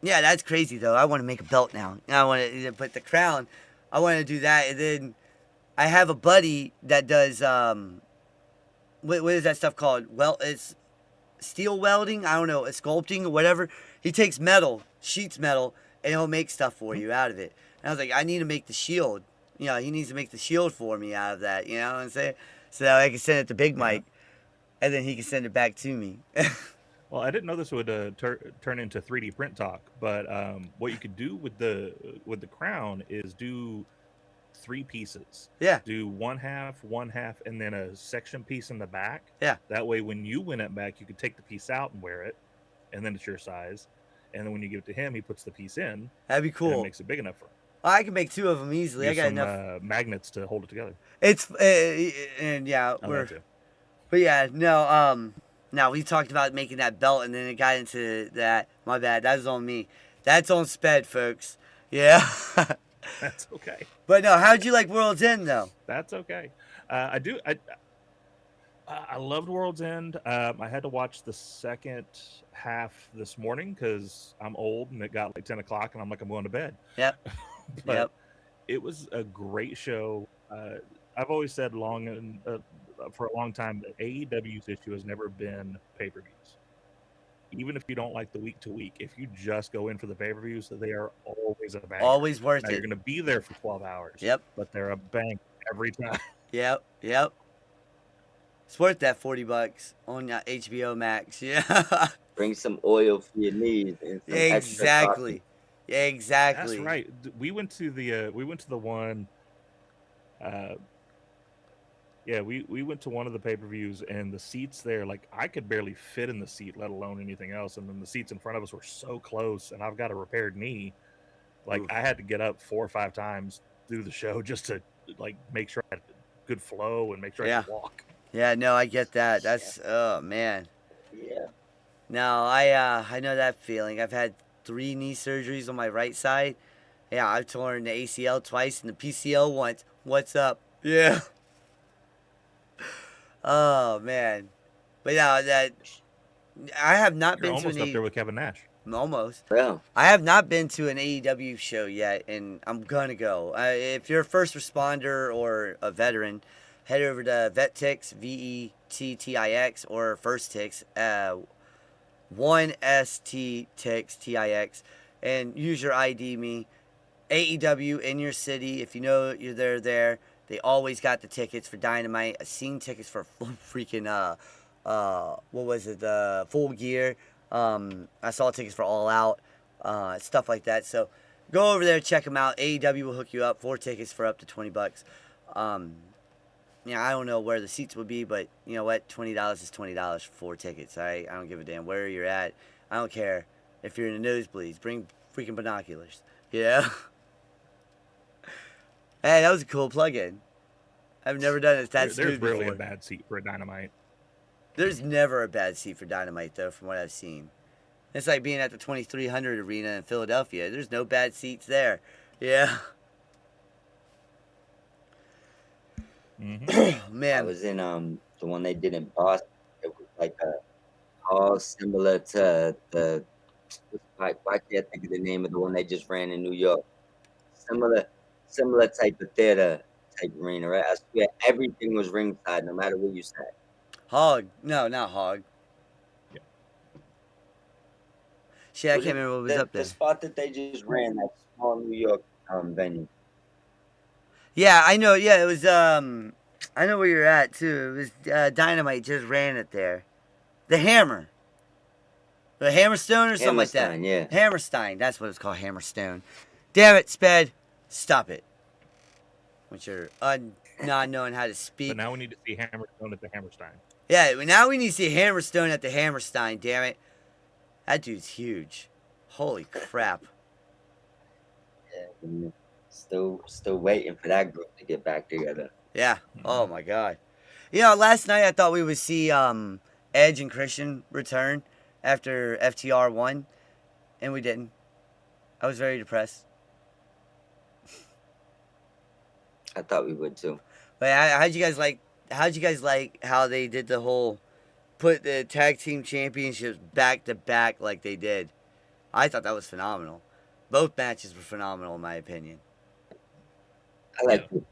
yeah, that's crazy though. I want to make a belt now. I want to put the crown. I want to do that, and then I have a buddy that does what is that stuff called? Well, it's steel welding. I don't know, sculpting or whatever. He takes sheets metal, and he'll make stuff for you out of it. And I was like, I need to make the shield. He needs to make the shield for me out of that. You know what I'm saying? So I can send it to Big Mike, and then he can send it back to me.
Well, I didn't know this would turn into 3D print talk, but what you could do with the crown is do 3 pieces.
Yeah.
Do one half, and then a section piece in the back.
Yeah.
That way, when you win it back, you could take the piece out and wear it, and then it's your size. And then when you give it to him, he puts the piece in.
That'd be cool.
And it makes it big enough for him.
I can make 2 of them easily. I got enough
magnets to hold it together.
It's and yeah, but yeah, no. Now we talked about making that belt, and then it got into that. My bad. That was on me. That's on Sped, folks. Yeah.
That's okay.
But no, how'd you like World's End though?
That's okay. I do. I loved World's End. I had to watch the second half this morning because I'm old, and it got like 10 o'clock, and I'm going to bed.
Yep.
But
yep.
It was a great show. I've always said for a long time that AEW's issue has never been pay-per-views. Even if you don't like the week-to-week, if you just go in for the pay-per-views, they are always a bang.
Always worth
now,
it.
You're going to be there for 12 hours.
Yep.
But they're a bang every time.
Yep. It's worth that $40 on HBO Max. Yeah.
Bring some oil for your knees. And some
Exactly.
That's right. We went to the one. We went to one of the pay-per-views, and the seats there, like I could barely fit in the seat, let alone anything else. And then the seats in front of us were so close, and I've got a repaired knee. Like I had to get up 4 or 5 times through the show just to make sure I had good flow and make sure I could walk.
Yeah, no, I get that. That's oh man.
Yeah.
No, I know that feeling. I've had 3 knee surgeries on my right side. Yeah, I've torn the ACL twice and the PCL once. What's up? Yeah. Oh man, but yeah, I have not been
almost
to
up there with Kevin Nash.
Almost.
Yeah.
I have not been to an AEW show yet, and I'm gonna go. If you're a first responder or a veteran, head over to VetTix, VETTIX, or First Tix, 1ST TIX, and use your ID me. AEW in your city, if you know you're there. They always got the tickets for Dynamite. I've seen tickets for freaking what was it? The Full Gear. I saw tickets for All Out, stuff like that. So go over there, check them out. AEW will hook you up 4 tickets for up to $20. I don't know where the seats will be, but you know what? $20 is $20 for 4 tickets. All right, I don't give a damn where you're at. I don't care if you're in the nosebleeds. Bring freaking binoculars. Yeah. Hey, that was a cool plug-in. I've never done it that smooth before.
There's rarely a bad seat for a Dynamite.
There's never a bad seat for Dynamite, though, from what I've seen. It's like being at the 2300 Arena in Philadelphia. There's no bad seats there. Yeah.
Mm-hmm.
Man.
I was in the one they did in Boston. It was like a hall similar to the. I can't think of the name of the one they just ran in New York. Similar type of theater type arena, right? I swear everything was ringside, no matter where you sat.
Hog. No, not Hog.
Yeah.
Shit, I
Was
can't
it
remember what was up
the
there.
spot that they just ran, that small New York venue?
Yeah, I know. Yeah, it was. I know where you're at too. It was Dynamite just ran it there. The Hammer, the Hammerstone or something like that.
Hammerstein, yeah.
Hammerstein. That's what it's called. Hammerstone. Damn it, Sped. Stop it. With your not knowing how to
So
speak.
now we need to see Hammerstone at the Hammerstein.
Yeah, now we need to see Hammerstone at the Hammerstein. Damn it, that dude's huge. Holy crap.
Yeah, still waiting for that group to get back together.
Yeah. Oh my god. You know, last night I thought we would see Edge and Christian return after FTR won, and we didn't. I was very depressed.
I thought we would too.
But how'd you guys like? How'd you guys like how they did the whole put the tag team championships back to back like they did? I thought that was phenomenal. Both matches were phenomenal in my opinion.
I like it.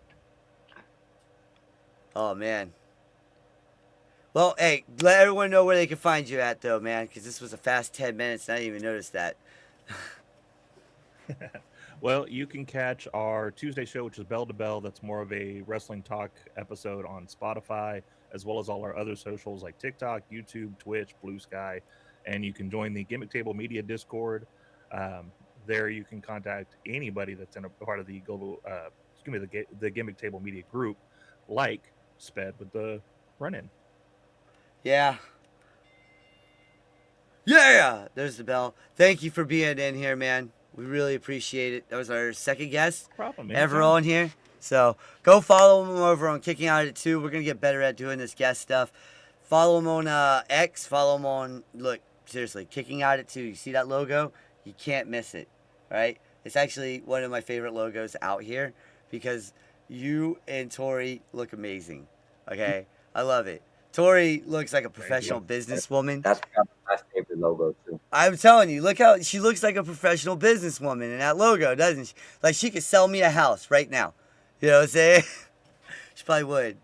Oh man. Well, hey, let everyone know where they can find you at though, man, because this was a fast 10 minutes. And I didn't even notice that.
Well, you can catch our Tuesday show, which is Bell to Bell. That's more of a wrestling talk episode on Spotify, as well as all our other socials like TikTok, YouTube, Twitch, Blue Sky. And you can join the Gimmick Table Media Discord. There you can contact anybody that's in a part of the global, the Gimmick Table Media group, like Sped with the run-in.
Yeah. Yeah! There's the bell. Thank you for being in here, man. We really appreciate it. That was our second guest
No problem,
ever
anytime.
on here. So go follow him over on Kicking Out at 2. We're going to get better at doing this guest stuff. Follow him on X. Follow him on, look, seriously, Kicking Out at 2. You see that logo? You can't miss it, right? It's actually one of my favorite logos out here because you and Tori look amazing, okay? I love it. Tori looks like a professional businesswoman.
That's probably my favorite logo too.
I'm telling you, look how she looks like a professional businesswoman in that logo, doesn't she? Like she could sell me a house right now. You know what I'm saying? She probably would.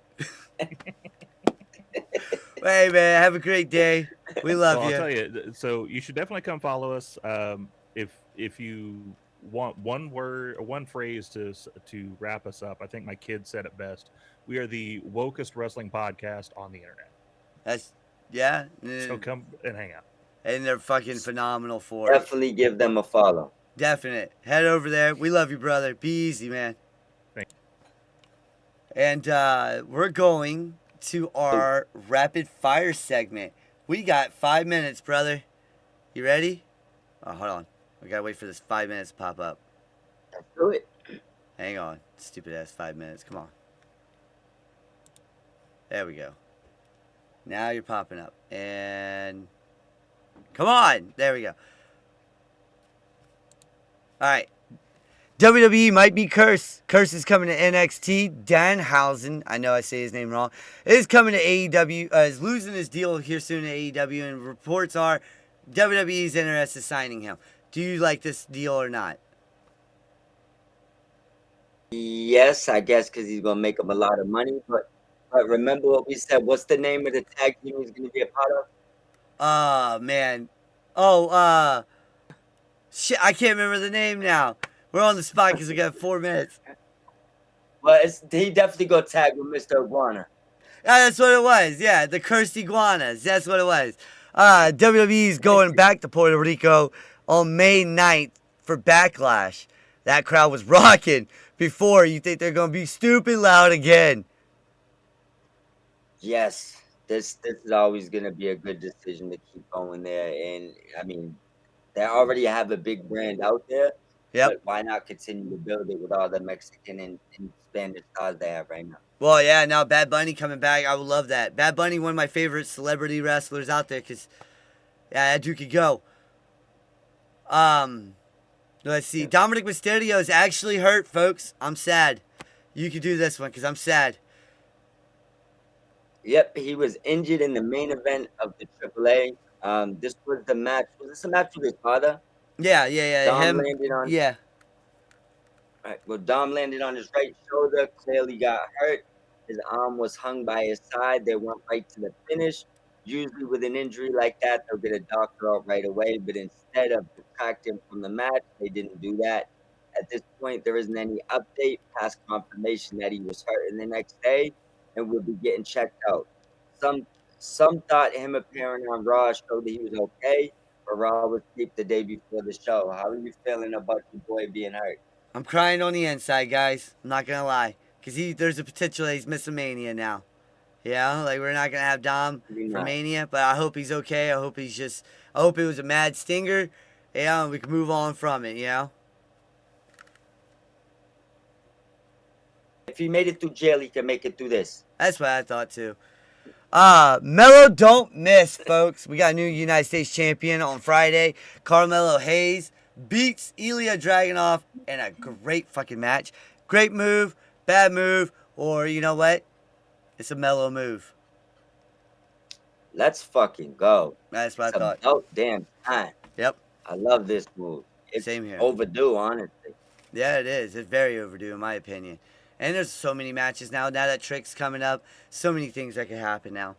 Hey man, have a great day. We love
I'll
you.
tell you. So you should definitely come follow us. If you want one word or one phrase to wrap us up, I think my kid said it best. We are the wokest wrestling podcast on the internet.
That's yeah.
So come and hang out.
And they're fucking phenomenal for it.
Definitely give them a follow.
Definite. Head over there. We love you, brother. Be easy, man.
Thank
you. And we're going to our rapid fire segment. We got 5 minutes, brother. You ready? Oh, hold on. We gotta wait for this 5 minutes to pop up.
Let's do it.
Hang on. Stupid ass 5 minutes. Come on. There we go. Now you're popping up. And come on. There we go. Alright. WWE might be Curse. Curse is coming to NXT. Danhausen, I know I say his name wrong, is coming to AEW. Is losing his deal here soon to AEW. And reports are WWE's interested in signing him. Do you like this deal or not?
Yes, I guess because he's gonna make him a lot of money. But remember what we said. What's the name of the tag team he's gonna be a part of?
Man. Oh, shit, I can't remember the name now. We're on the spot because we got 4 minutes.
Well, he definitely go tag with Mr. Iguana.
Yeah, that's what it was. Yeah, the Cursed Iguanas. That's what it was. WWE's going back to Puerto Rico on May 9th for Backlash. That crowd was rocking before. You think they're going to be stupid loud again?
Yes, this is always going to be a good decision to keep going there. And, I mean, they already have a big brand out there.
Yep.
But why not continue to build it with all the Mexican and Spanish stars they have right now?
Well, yeah, now Bad Bunny coming back. I would love that. Bad Bunny, one of my favorite celebrity wrestlers out there because, yeah, that dude could go. Let's see. Dominic Mysterio is actually hurt, folks. I'm sad. You can do this one because I'm sad.
Yep, he was injured in the main event of the AAA. This was the match. Was this a match with his father?
Yeah.
Dom
Him.
landed on.
Yeah.
All right. Well, Dom landed on his right shoulder, clearly got hurt. His arm was hung by his side. They went right to the finish. Usually, with an injury like that, they'll get a doctor out right away. But instead of detracting from the match, they didn't do that. At this point, there isn't any update past confirmation that he was hurt in the next day and will be getting checked out. Some some thought him appearing on Raw showed that he was okay, but Raw was taped the day before the show. How are you feeling about your boy being hurt?
I'm crying on the inside, guys. I'm not gonna lie, cause there's a potential that he's missing Mania now. Yeah, like we're not gonna have Dom
Maybe
for
not.
Mania, but I hope he's okay. I hope I hope it was a mad stinger. Yeah, and we can move on from it. You know.
If he made it through jail, he can make it through this.
That's what I thought too. Mello don't miss, folks. We got a new United States champion on Friday. Carmelo Hayes beats Ilya Dragunov in a great fucking match. Great move, bad move, or you know what? It's a Mello move.
Let's fucking go.
That's what
It's
I thought.
about damn time.
Yep,
I love this move. It's
same here.
overdue, honestly.
Yeah, it is. It's very overdue, in my opinion. And there's so many matches now. Now that Trick's coming up, so many things that can happen now.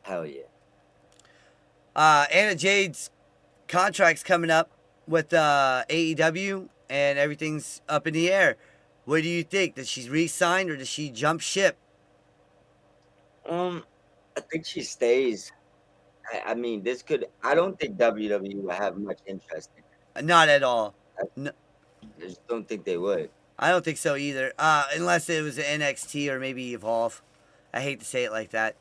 Hell yeah.
Anna Jade's contract's coming up with AEW, and everything's up in the air. What do you think? Does she re-sign or does she jump ship?
I think she stays. I mean, this could. I don't think WWE will have much interest in it.
Not at all. No,
I just don't think they would.
I don't think so either. Unless it was an NXT or maybe Evolve. I hate to say it like that.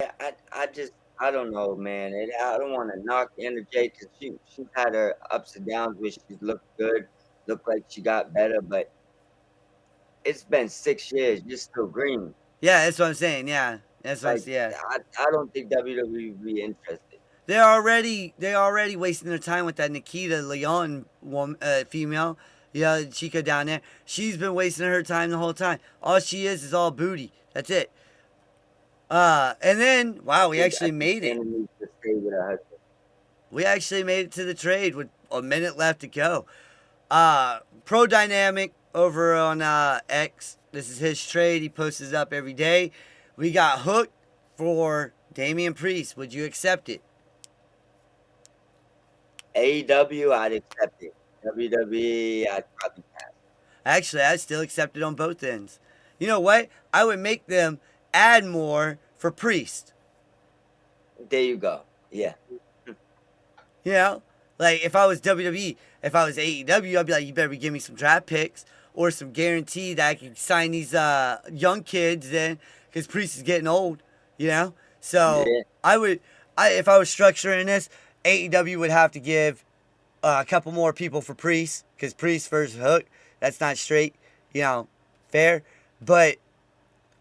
I don't know, man. I don't want to knock Anna Jay because she's had her ups and downs where she's looked good, looked like she got better, but it's been 6 years. You're still green.
Yeah, that's what I'm saying. Yeah, that's what
Like,
yeah.
I don't think WWE would be interested.
They're already wasting their time with that Nikita Leon female. Yeah, Chica down there. She's been wasting her time the whole time. All she is all booty. That's it. And then wow, we actually made it.
Anna needs to stay with her husband.
We actually made it to the trade with a minute left to go. Pro Dynamic over on X. This is his trade. He posts it up every day. We got Hook for Damian Priest. Would you accept it?
AEW, I'd accept it. WWE, I'd probably pass.
Actually, I'd still accept it on both ends. You know what? I would make them add more for Priest.
There you go. Yeah.
You know? Like, if I was WWE, if I was AEW, I'd be like, you better give me some draft picks or some guarantee that I can sign these young kids in because Priest is getting old, you know? So,
Yeah.
if I was structuring this, AEW would have to give a couple more people for Priest because Priest versus Hook, that's not straight, you know, fair. But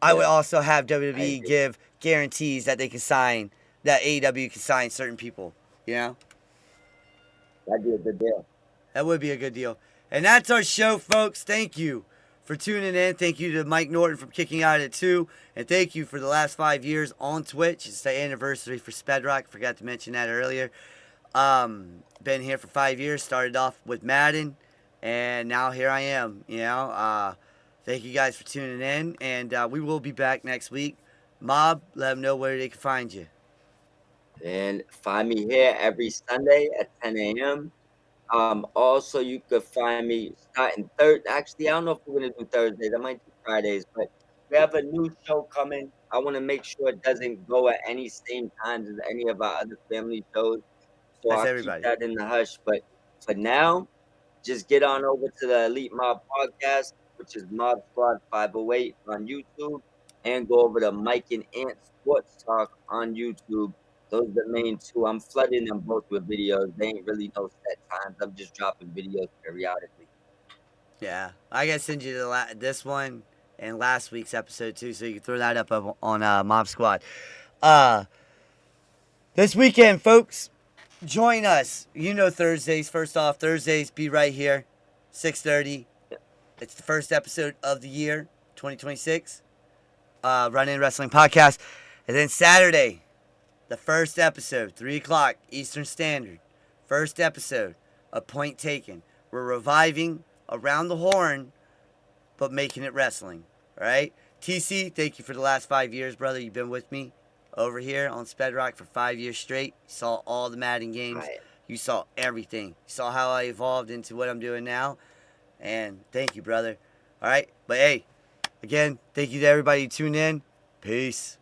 I would also have WWE give guarantees that they can sign, that AEW can sign certain people, you know?
That'd be a good deal.
That would be a good deal. And that's our show, folks. Thank you for tuning in. Thank you to Mike Norton for kicking out at 2. And thank you for the last 5 years on Twitch. It's the anniversary for Sp3drock. Forgot to mention that earlier. Been here for 5 years. Started off with Madden. And now here I am. You know, thank you guys for tuning in. And we will be back next week. Mob, let them know where they can find you.
And find me here every Sunday at 10 a.m. Also, you could find me starting Actually, I don't know if we're gonna do Thursdays. I might do Fridays, but we have a new show coming. I want to make sure it doesn't go at any same times as any of our other family shows. So
That's
I'll
everybody.
keep that in the hush. But for now, just get on over to the Elite Mob Podcast, which is Mob Squad 508 on YouTube, and go over to Mike and Ant Sports Talk on YouTube. Those are the main two. I'm flooding them both with videos. They ain't really no set times. I'm just dropping videos periodically.
Yeah, I gotta send you this one and last week's episode too, so you can throw that up on Mob Squad. This weekend, folks, join us. You know Thursdays. First off, Thursdays be right here, 6:30. It's the first episode of the year, 2026. Run In Wrestling Podcast, and then Saturday, the first episode, 3 o'clock Eastern Standard. First episode, A Point Taken. We're reviving around the horn, but making it wrestling. All right? TC, thank you for the last 5 years, brother. You've been with me over here on Sp3drock for 5 years straight. You saw all the Madden games.
Right.
You saw everything. You saw how I evolved into what I'm doing now. And thank you, brother. All right? But hey, again, thank you to everybody who tuned in. Peace.